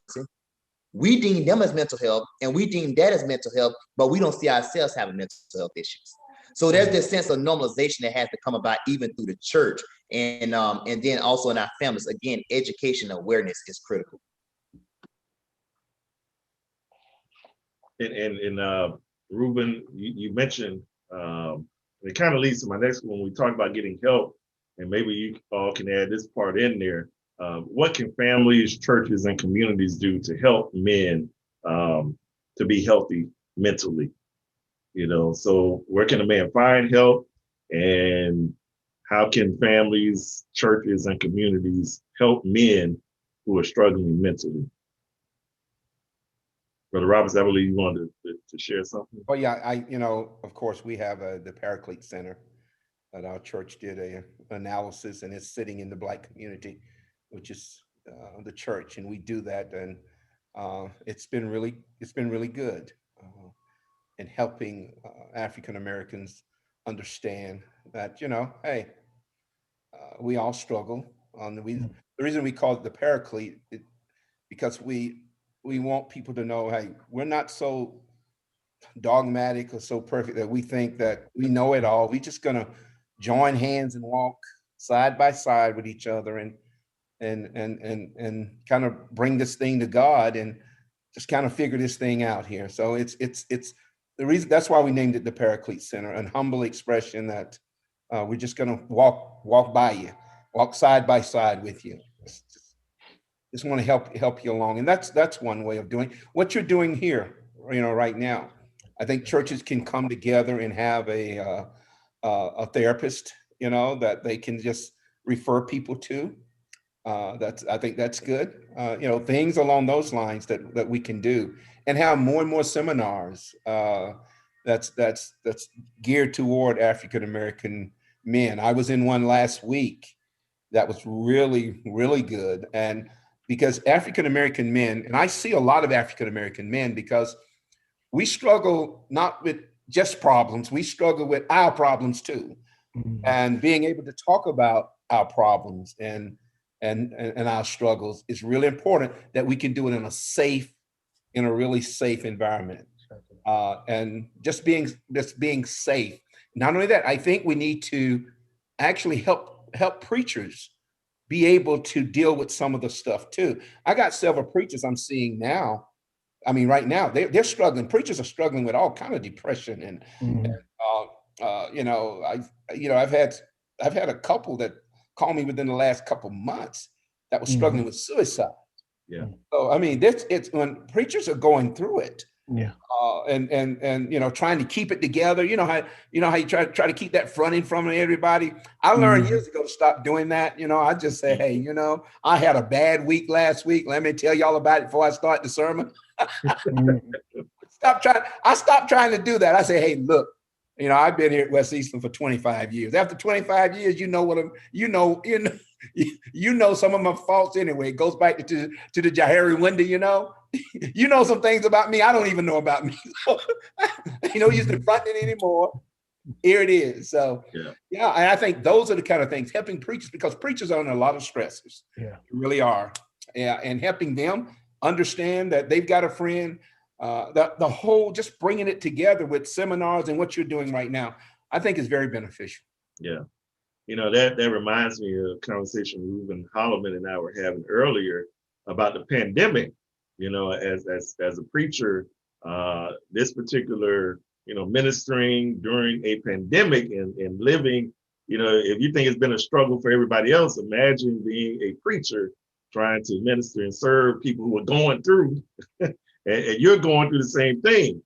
we deem them as mental health, and we deem that as mental health, but we don't see ourselves having mental health issues. So there's this sense of normalization that has to come about even through the church, and then also in our families. Again, education awareness is critical.
And Ruben, you mentioned, it kind of leads to my next one. When we talk about getting help, and maybe you all can add this part in there. What can families, churches, and communities do to help men to be healthy mentally? You know, so where can a man find help, and how can families, churches, and communities help men who are struggling mentally? Brother Roberts, I believe you wanted to share something.
Oh yeah, of course, we have the Paraclete Center that our church did a analysis, and it's sitting in the Black community, which is the church, and we do that, and it's been really good in helping African Americans understand that hey, we all struggle. The reason we call it the Paraclete because we want people to know, hey, we're not so dogmatic or so perfect that we think that we know it all. We're just gonna join hands and walk side by side with each other and kind of bring this thing to God and just kind of figure this thing out here. So it's the reason, that's why we named it the Paraclete Center, an humble expression that we're just gonna walk by you, walk side by side with you. Just want to help you along, and that's one way of doing what you're doing here. Right now, I think churches can come together and have a therapist, that they can just refer people to. I think that's good. Things along those lines that we can do, and have more and more seminars that's geared toward African American men. I was in one last week that was really, really good, and because African American men, and I see a lot of African American men, because we struggle not with just problems, we struggle with our problems too. Mm-hmm. And being able to talk about our problems and our struggles is really important, that we can do it in a really safe environment. And just being safe. Not only that, I think we need to actually help preachers be able to deal with some of the stuff too. I got several preachers I'm seeing now. I mean, right now they're struggling. Preachers are struggling with all kind of depression, and I've had a couple that called me within the last couple months that was struggling with suicide.
Yeah.
So I mean, it's when preachers are going through it.
Yeah.
And trying to keep it together. You know how you try to keep that front in front of everybody. I learned years ago to stop doing that. I just say, hey, I had a bad week last week. Let me tell y'all about it before I start the sermon. I stopped trying to do that. I say, hey, look, I've been here at West Eastland for 25 years. After 25 years, some of my faults anyway. It goes back to the Jahari window, you know some things about me I don't even know about me. So, used to front it anymore. Here it is. So yeah, and I think those are the kind of things, helping preachers, because preachers are under a lot of stresses. Yeah, they really are. Yeah, and helping them understand that they've got a friend. The whole, just bringing it together with seminars and what you're doing right now, I think is very beneficial.
Yeah, that reminds me of a conversation Ruben Holloman and I were having earlier about the pandemic. As a preacher, this particular, ministering during a pandemic and living, if you think it's been a struggle for everybody else, imagine being a preacher trying to minister and serve people who are going through, and you're going through the same thing.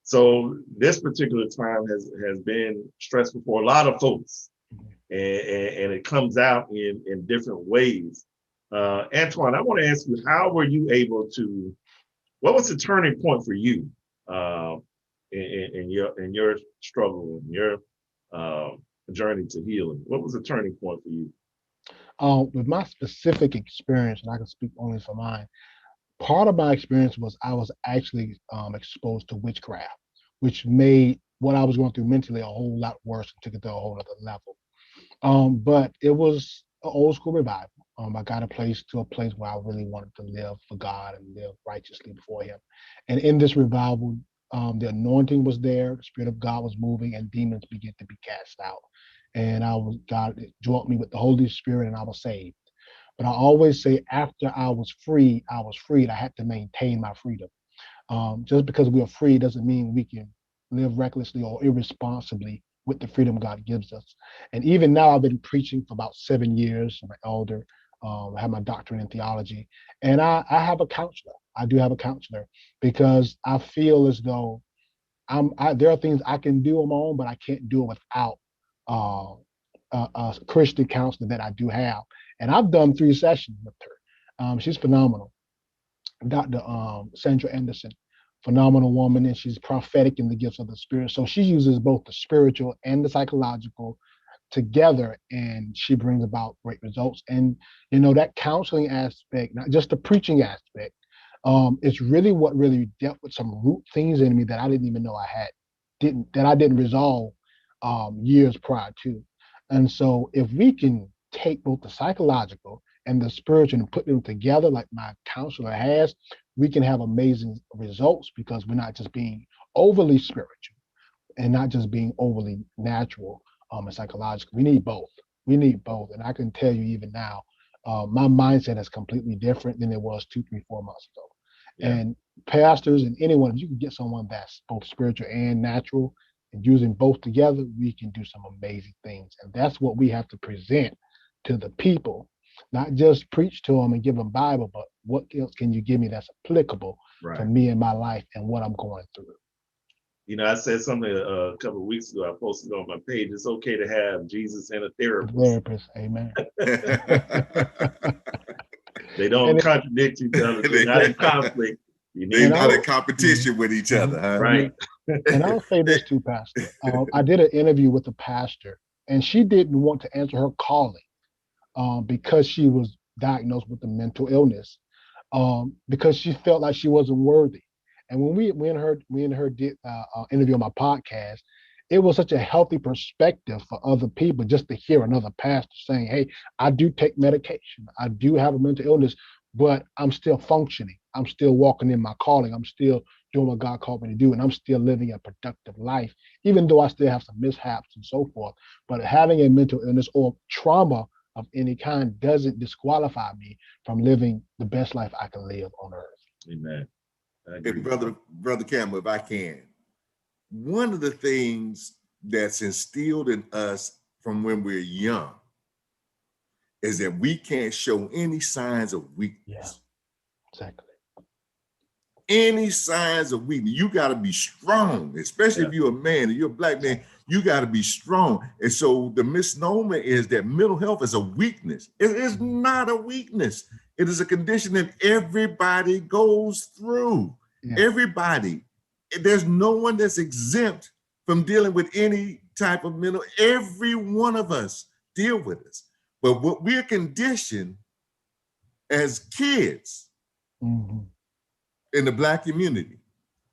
So this particular time has been stressful for a lot of folks, and it comes out in different ways. Antoine, I want to ask you, how were you able to, what was the turning point for you in your struggle, in your journey to healing? What was the turning point for you?
With my specific experience, and I can speak only for mine, part of my experience was I was actually exposed to witchcraft, which made what I was going through mentally a whole lot worse and took it to a whole other level. But it was an old school revival. I got to a place where I really wanted to live for God and live righteously before Him. And in this revival, the anointing was there, the Spirit of God was moving, and demons began to be cast out. And God dwelt me with the Holy Spirit, and I was saved. But I always say, after I was free, I was freed. I had to maintain my freedom. Just because we are free doesn't mean we can live recklessly or irresponsibly with the freedom God gives us. And even now, I've been preaching for about 7 years. I'm an elder. I have my doctorate in theology, and I have a counselor. I do have a counselor because I feel as though there are things I can do on my own, but I can't do it without uh, a Christian counselor that I do have. And I've done 3 sessions with her. She's phenomenal. Dr. Sandra Anderson, phenomenal woman, and she's prophetic in the gifts of the Spirit. So she uses both the spiritual and the psychological together, and she brings about great results. And that counseling aspect, not just the preaching aspect, is really what really dealt with some root things in me that I didn't even know I had, that I didn't resolve years prior to. And so if we can take both the psychological and the spiritual and put them together like my counselor has, we can have amazing results because we're not just being overly spiritual and not just being overly natural and psychological. We need both. We need both. And I can tell you even now, my mindset is completely different than it was 2, 3, 4 months ago. Yeah. And pastors and anyone, if you can get someone that's both spiritual and natural and using both together, we can do some amazing things. And that's what we have to present to the people, not just preach to them and give them Bible, but what else can you give me that's applicable to me in my life and what I'm going through?
I said something a couple of weeks ago. I posted on my page. It's okay to have Jesus and a therapist.
Amen.
They don't contradict each other. They're not in conflict.
They're not in competition with each other, huh?
Right.
And I'll say this too, Pastor. I did an interview with a pastor, and she didn't want to answer her calling because she was diagnosed with a mental illness, because she felt like she wasn't worthy. And when we and her did interview on my podcast, it was such a healthy perspective for other people just to hear another pastor saying, "Hey, I do take medication. I do have a mental illness, but I'm still functioning. I'm still walking in my calling. I'm still doing what God called me to do, and I'm still living a productive life, even though I still have some mishaps and so forth. But having a mental illness or trauma of any kind doesn't disqualify me from living the best life I can live on earth."
Amen.
Hey, brother Campbell, if I can, one of the things that's instilled in us from when we're young is that we can't show any signs of weakness.
Yeah, exactly.
Any signs of weakness. You got to be strong, especially if you're a man and you're a black man. You got to be strong. And so the misnomer is that mental health is a weakness. It is not a weakness. It is a condition that everybody goes through. Yeah. Everybody. There's no one that's exempt from dealing with any type of mental. Every one of us deal with this. But what we're conditioned as kids in the Black community,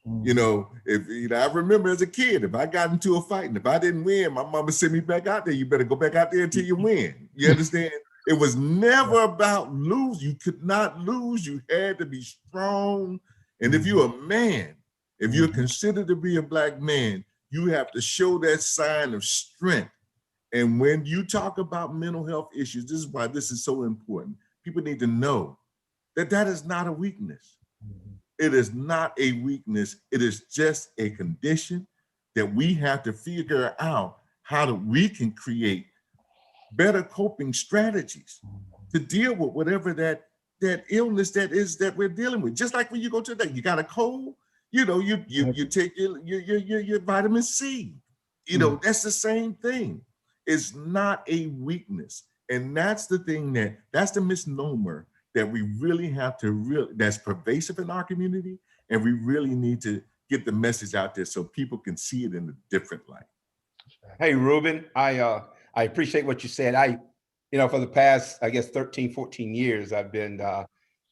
I remember as a kid, if I got into a fight and if I didn't win, my mama sent me back out there. You better go back out there until you win. You understand? It was never about lose. You could not lose. You had to be strong. And if you're a man, if you're considered to be a Black man, you have to show that sign of strength. And when you talk about mental health issues, this is why this is so important. People need to know that that is not a weakness. It is not a weakness. It is just a condition that we have to figure out how we can create better coping strategies to deal with whatever that illness that we're dealing with. Just like when you go to you got a cold, you take your vitamin C. That's the same thing. It's not a weakness. And that's the thing that's the misnomer that we really have to that's pervasive in our community. And we really need to get the message out there so people can see it in a different light.
Hey, Ruben, I appreciate what you said. for the past, I guess, 13, 14 years, I've been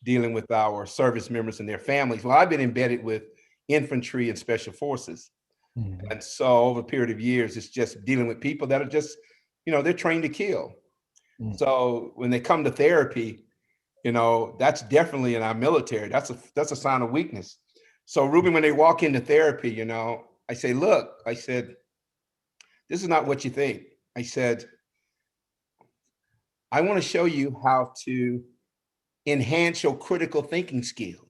dealing with our service members and their families. Well, I've been embedded with infantry and special forces.
Mhm.
And so over a period of years, it's just dealing with people that are just, they're trained to kill.
Mm.
So when they come to therapy, that's definitely in our military. That's a sign of weakness. So Ruben, when they walk into therapy, I say, look, I said, this is not what you think. I said, I want to show you how to enhance your critical thinking skills.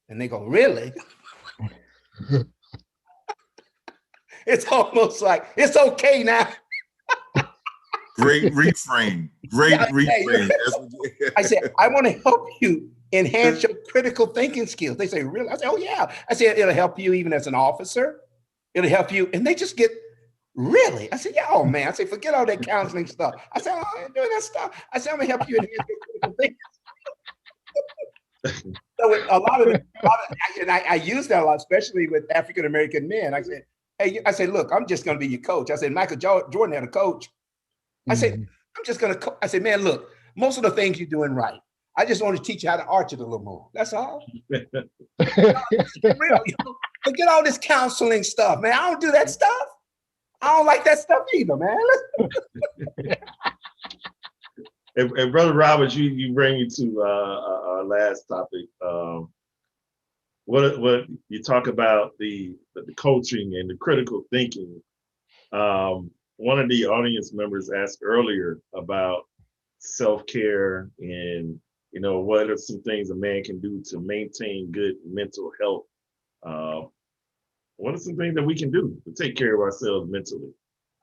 And they go, really? It's almost like, it's okay now.
Great reframe. Great reframe.
I said, I want to help you enhance your critical thinking skills. They say, really? I said, oh, yeah. I said, it'll help you even as an officer. It'll help you. And they just get, really? I said, yeah, oh, man. I said, forget all that counseling stuff. I said, oh, I ain't doing that stuff. I said, I'm going to help you enhance your critical thinking. So and I use that a lot, especially with African-American men. I said, hey, look, I'm just going to be your coach. I said, Michael Jordan had a coach. I said, I'm just going to, I said, man, look, most of the things you're doing right. I just want to teach you how to arch it a little more. That's all. Real, forget all this counseling stuff, man. I don't do that stuff. I don't like that stuff either, man.
And Brother Roberts, you bring me to our last topic. What you talk about the coaching and the critical thinking. One of the audience members asked earlier about self-care and what are some things a man can do to maintain good mental health. What are some things that we can do to take care of ourselves mentally?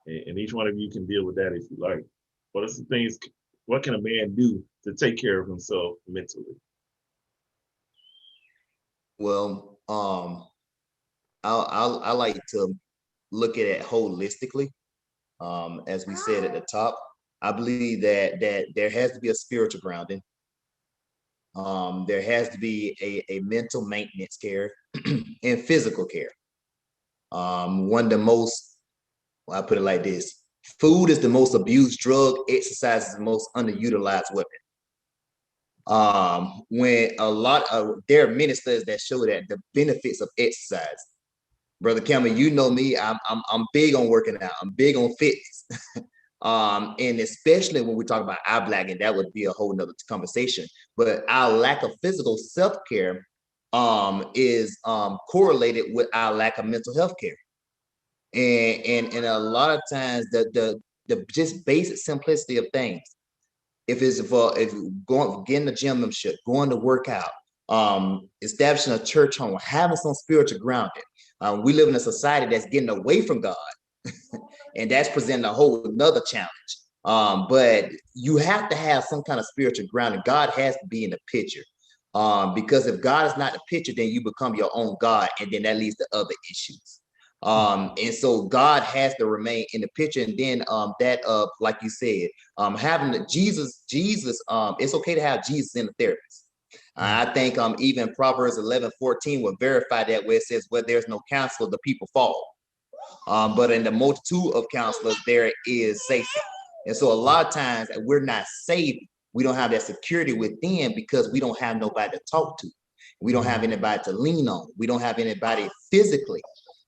And each one of you can deal with that if you like. What are some things? What can a man do to take care of himself mentally?
Well, I like to look at it holistically. As we said at the top, I believe that there has to be a spiritual grounding. There has to be a mental maintenance care and physical care. One of the most, well, I put it like this: food is the most abused drug. Exercise is the most underutilized weapon. When there are many studies that show that the benefits of exercise. Brother Cameron, you know me, I'm big on working out. I'm big on fitness. And especially when we talk about eye blacking, that would be a whole nother conversation. But our lack of physical self-care is correlated with our lack of mental health care. And a lot of times the just basic simplicity of things. If going getting a gym membership, going to work out, establishing a church home, having some spiritual grounding. We live in a society that's getting away from God, and that's presenting a whole another challenge. But you have to have some kind of spiritual grounding. God has to be in the picture, because if God is not the picture, then you become your own God, and then that leads to other issues. And so God has to remain in the picture, and then like you said, having Jesus, it's okay to have Jesus in the therapist. I think even Proverbs 11:14 will verify that, where it says, where there's no counselor, the people fall. But in the multitude of counselors, there is safety. And so a lot of times we're not safe. We don't have that security within because we don't have nobody to talk to. We don't have anybody to lean on. We don't have anybody physically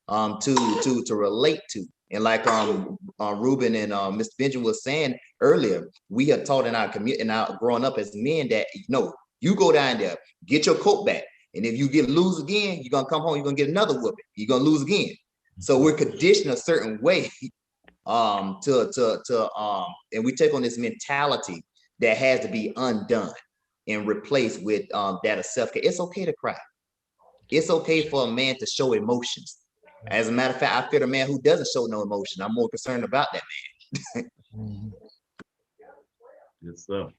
to relate to. And like Ruben and Mr. Benjamin was saying earlier, we have taught in our community, and growing up as men, that you go down there, get your coat back, and if you lose again, you're gonna come home, you're gonna get another whooping, you're gonna lose again. So we're conditioned a certain way and we take on this mentality that has to be undone and replaced with that of self-care. It's okay to cry. It's okay for a man to show emotions. As a matter of fact, I fear a man who doesn't show no emotion. I'm more concerned about that man.
Good stuff.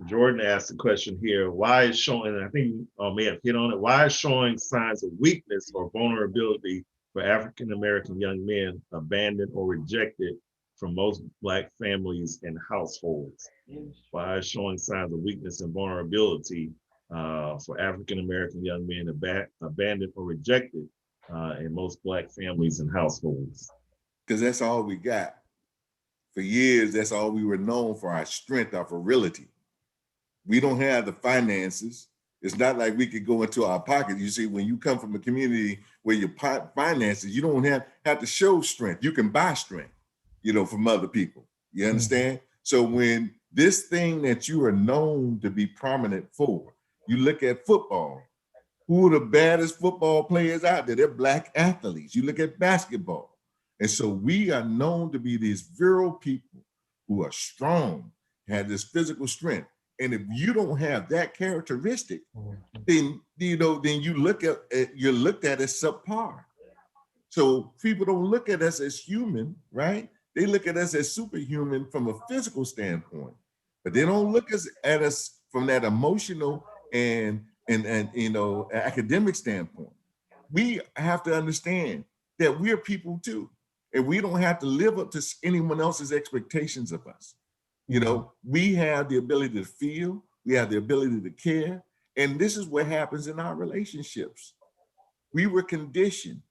Jordan asked a question here. Why is showing, and I think you may have hit on it, why is showing signs of weakness or vulnerability for African-American young men abandoned or rejected from most Black families and households? Why is showing signs of weakness and vulnerability for African-American young men abandoned or rejected in most Black families and households?
Because that's all we got. For years, that's all we were known for, our strength, our virility. We don't have the finances. It's not like we could go into our pocket. You see, when you come from a community where your finances, you don't have to show strength. You can buy strength, from other people. You understand? So when this thing that you are known to be prominent for, you look at football, who are the baddest football players out there? They're Black athletes. You look at basketball. And so we are known to be these virile people who are strong, have this physical strength. And if you don't have that characteristic, then you look at you're looked at as subpar. So people don't look at us as human, right? They look at us as superhuman from a physical standpoint, but they don't look at us from that emotional and academic standpoint. We have to understand that we're people too, and we don't have to live up to anyone else's expectations of us. We have the ability to feel, we have the ability to care, and this is what happens in our relationships. We were conditioned.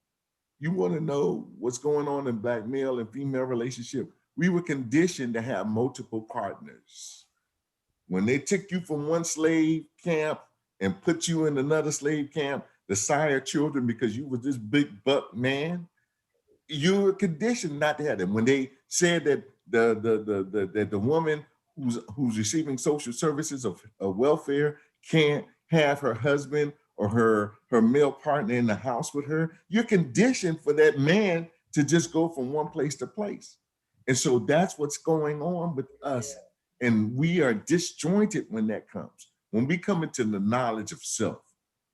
You want to know what's going on in Black male and female relationship? We were conditioned to have multiple partners. When they took you from one slave camp and put you in another slave camp to sire children because you were this big buck man, you were conditioned not to have them. When they said that the woman who's receiving social services of welfare can't have her husband or her male partner in the house with her, you're conditioned for that man to just go from one place to place. And so that's what's going on with us. And we are disjointed when that comes. When we come into the knowledge of self,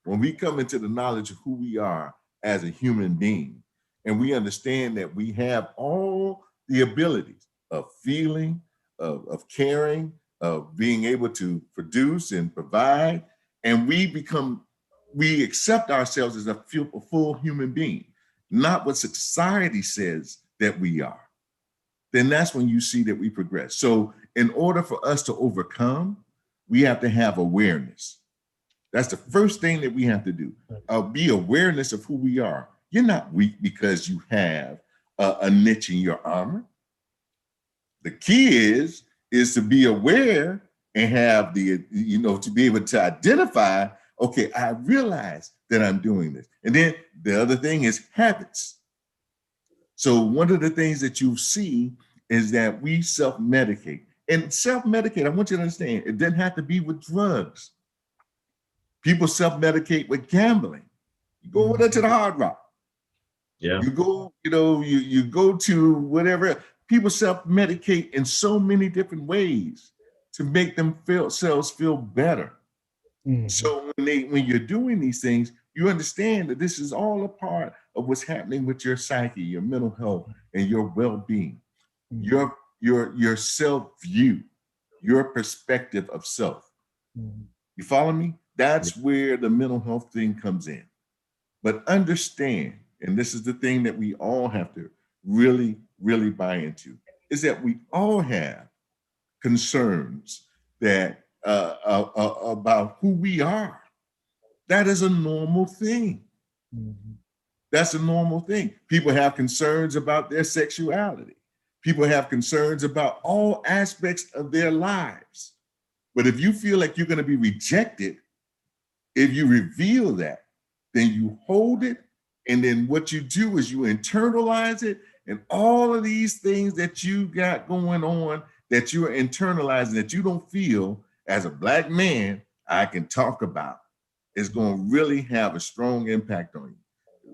when we come into the knowledge of who we are as a human being, and we understand that we have all the abilities of feeling, of caring, of being able to produce and provide, and we accept ourselves as a full human being, not what society says that we are, then that's when you see that we progress. So in order for us to overcome, we have to have awareness. That's the first thing that we have to do. Be awareness of who we are. You're not weak because you have a niche in your armor. The key is to be aware and have to be able to identify, okay, I realize that I'm doing this. And then the other thing is habits. So one of the things that you see is that we self-medicate. And self-medicate, I want you to understand, it doesn't have to be with drugs. People self-medicate with gambling. You go over there to the Hard Rock.
Yeah.
You go, you go to whatever. People self-medicate in so many different ways to make themselves feel better. Mm-hmm. So when you're doing these things, you understand that this is all a part of what's happening with your psyche, your mental health, and your well-being, mm-hmm. your self-view, your perspective of self. Mm-hmm. You follow me? That's where the mental health thing comes in. But understand, and this is the thing that we all have to really, really buy into, is that we all have concerns that about who we are. That is a normal thing. Mm-hmm. That's a normal thing. People have concerns about their sexuality. People have concerns about all aspects of their lives. But if you feel like you're going to be rejected, if you reveal that, then you hold it. And then what you do is you internalize it. And all of these things that you got going on that you are internalizing, that you don't feel as a Black man, I can talk about, is going to really have a strong impact on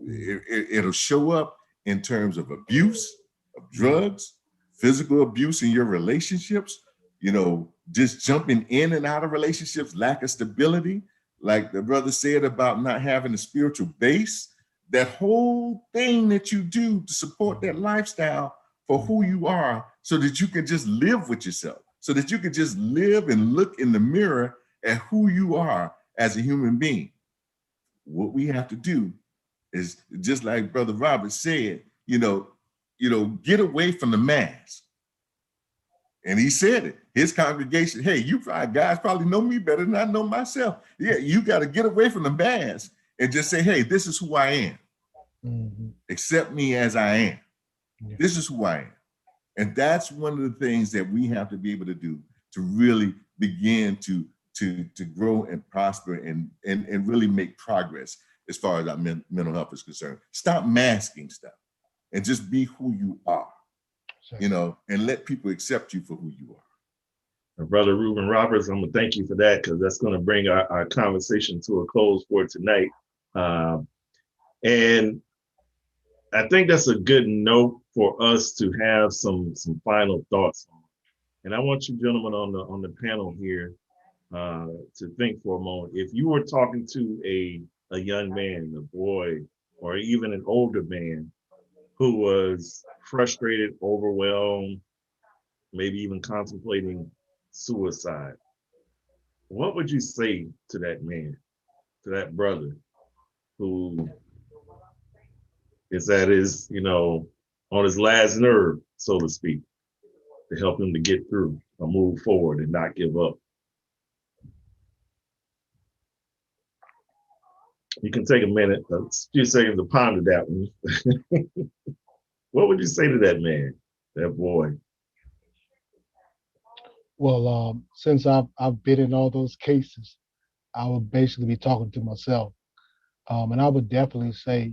you. It'll show up in terms of abuse, of drugs, physical abuse in your relationships, just jumping in and out of relationships, lack of stability, like the brother said about not having a spiritual base. That whole thing that you do to support that lifestyle for who you are, so that you can just live with yourself, so that you can just live and look in the mirror at who you are as a human being. What we have to do is, just like Brother Robert said, get away from the mask. And he said it. His congregation, hey, you guys probably know me better than I know myself. Yeah, you got to get away from the mask and just say, hey, this is who I am. Mm-hmm. Accept me as I am. Yeah. This is who I am. And that's one of the things that we have to be able to do to really begin to grow and prosper and really make progress as far as our mental health is concerned. Stop masking stuff and just be who you are, you know, and let people accept you for who you are.
Brother Reuben Roberts, I'm gonna thank you for that, because that's gonna bring our conversation to a close for tonight. And I think that's a good note for us to have some final thoughts on. And I want you gentlemen on the panel here to think for a moment. If you were talking to a young man, a boy, or even an older man who was frustrated, overwhelmed, maybe even contemplating suicide, what would you say to that man, to that brother who is at his, you know, on his last nerve, so to speak, to help him to get through or move forward and not give up? You can take a minute, a few seconds to ponder that one. What would you say to that man, that boy?
Well, since I've been in all those cases, I would basically be talking to myself, and I would definitely say,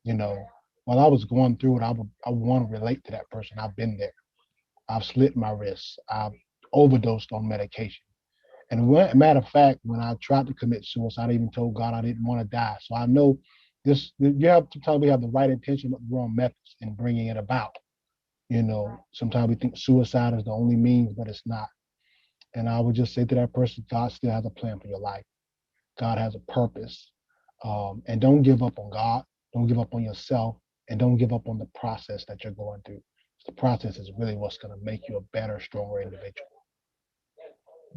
you know, while I was going through it, I want to relate to that person. I've been there. I've slit my wrists. I've overdosed on medication. And matter of fact, when I tried to commit suicide, I even told God I didn't want to die. So I know this. You have sometimes we have the right intention but the wrong methods in bringing it about. You know, sometimes we think suicide is the only means, but it's not. And I would just say to that person, God still has a plan for your life. God has a purpose. And don't give up on God. Don't give up on yourself. And don't give up on the process that you're going through. The process is really what's going to make you a better, stronger individual.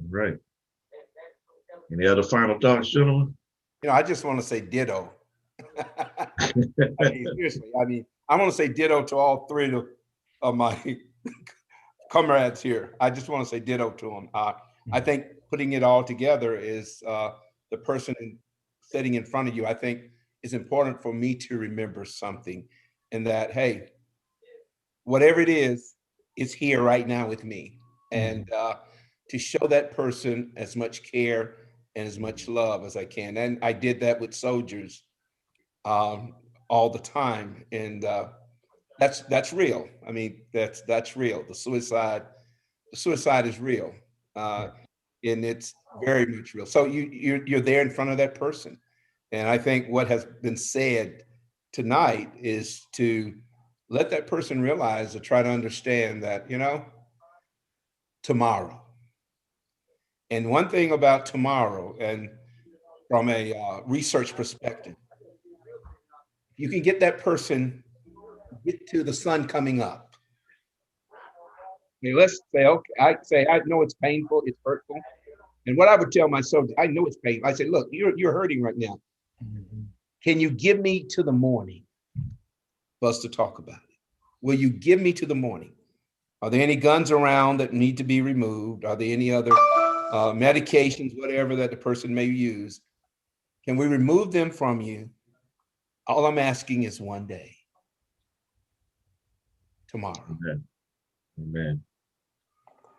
Right. Any other final thoughts, gentlemen?
You know, I just want to say ditto. I mean, seriously, I mean, I want to say ditto to all three of my comrades here. I just want to say ditto to them. I think putting it all together is the person sitting in front of you. I think it's important for me to remember something, and that, hey, whatever it is, it's here right now with me. And to show that person as much care and as much love as I can. And I did that with soldiers all the time. And that's real. I mean, that's real. The suicide is real. And it's very much real. So you're there in front of that person. And I think what has been said tonight is to let that person realize, or try to understand that, you know, tomorrow. And one thing about tomorrow, and from a research perspective, you can get that person, get to the sun coming up. I mean, let's say, okay, I know it's painful, it's hurtful. And what I would tell myself, I know it's painful. I say, look, you're hurting right now. Can you give me to the morning for us to talk about it? Will you give me to the morning? Are there any guns around that need to be removed? Are there any other medications, whatever that the person may use? Can we remove them from you? All I'm asking is one day, tomorrow.
Amen. Amen.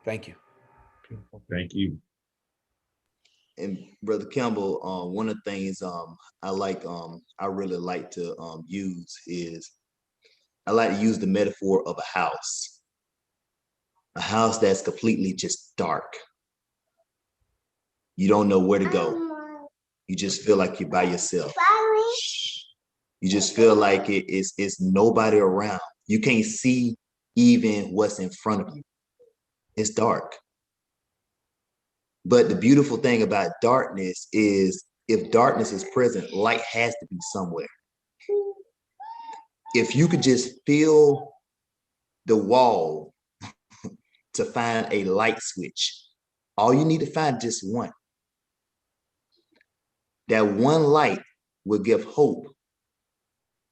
Thank you.
Thank you.
And Brother Campbell, one of the things I really like to use is, I like to use the metaphor of a house that's completely just dark. You don't know where to go. You just feel like you're by yourself. You just feel like it's nobody around. You can't see even what's in front of you. It's dark. But the beautiful thing about darkness is, if darkness is present, light has to be somewhere. If you could just feel the wall to find a light switch, all you need to find just one. That one light will give hope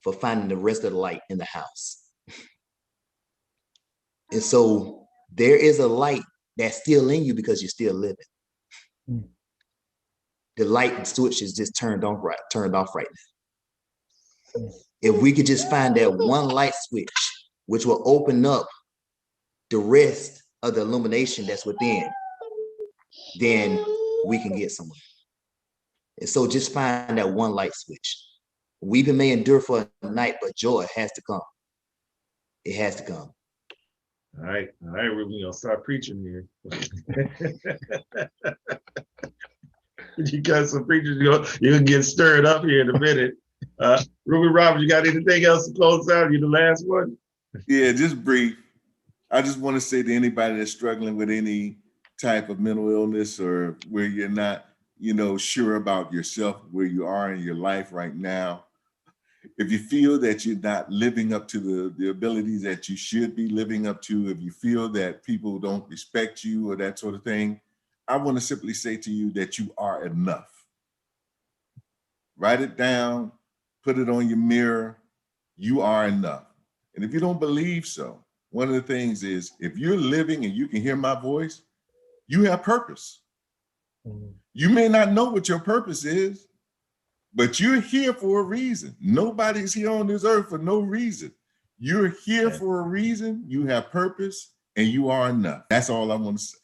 for finding the rest of the light in the house. And so there is a light that's still in you because you're still living. The light switch is just turned off right now. If we could just find that one light switch, which will open up the rest of the illumination that's within, then we can get somewhere. And so just find that one light switch. Weeping may endure for a night, but joy has to come. It has to come.
All right, we're gonna start preaching here. You got some preachers, you'll get stirred up here in a minute. Ruben Roberts, you got anything else to close out? You the last one?
Yeah, just brief. I just want to say to anybody that's struggling with any type of mental illness or where you're not, sure about yourself, where you are in your life right now. If you feel that you're not living up to the abilities that you should be living up to, if you feel that people don't respect you or that sort of thing, I want to simply say to you that you are enough. Write it down, put it on your mirror. You are enough. And if you don't believe so, one of the things is if you're living and you can hear my voice, you have purpose. You may not know what your purpose is, but you're here for a reason. Nobody's here on this earth for no reason. You're here for a reason, you have purpose, and you are enough. That's all I want to say.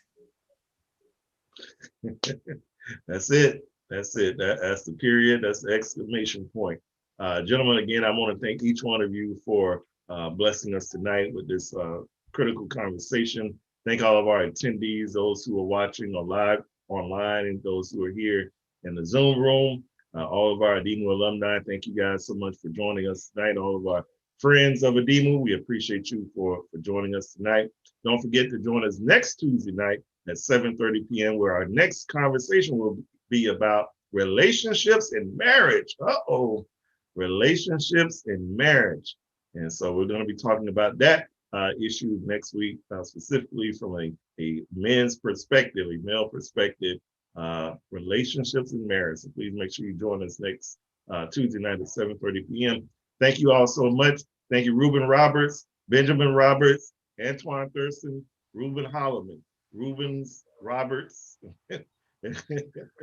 That's it. That's the period. That's the exclamation point. Gentlemen, again, I want to thank each one of you for blessing us tonight with this critical conversation. Thank all of our attendees, those who are watching or live online, and those who are here in the Zoom room. All of our ADEMU alumni, thank you guys so much for joining us tonight. All of our friends of ADEMU, we appreciate you for joining us tonight. Don't forget to join us next Tuesday night at 7:30 p.m. where our next conversation will be about relationships and marriage. Relationships and marriage. And so we're going to be talking about that issue next week, specifically from a men's perspective, a male perspective, relationships and marriage. So please make sure you join us next Tuesday night at 7:30 p.m. Thank you all so much. Thank you, Ruben Roberts, Benjamin Roberts, Antoine Thurston, Ruben Holloman, Rubens Roberts, and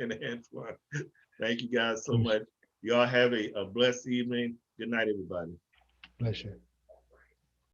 Antoine. Thank you guys so much. You all have a blessed evening. Good night, everybody.
Bless you.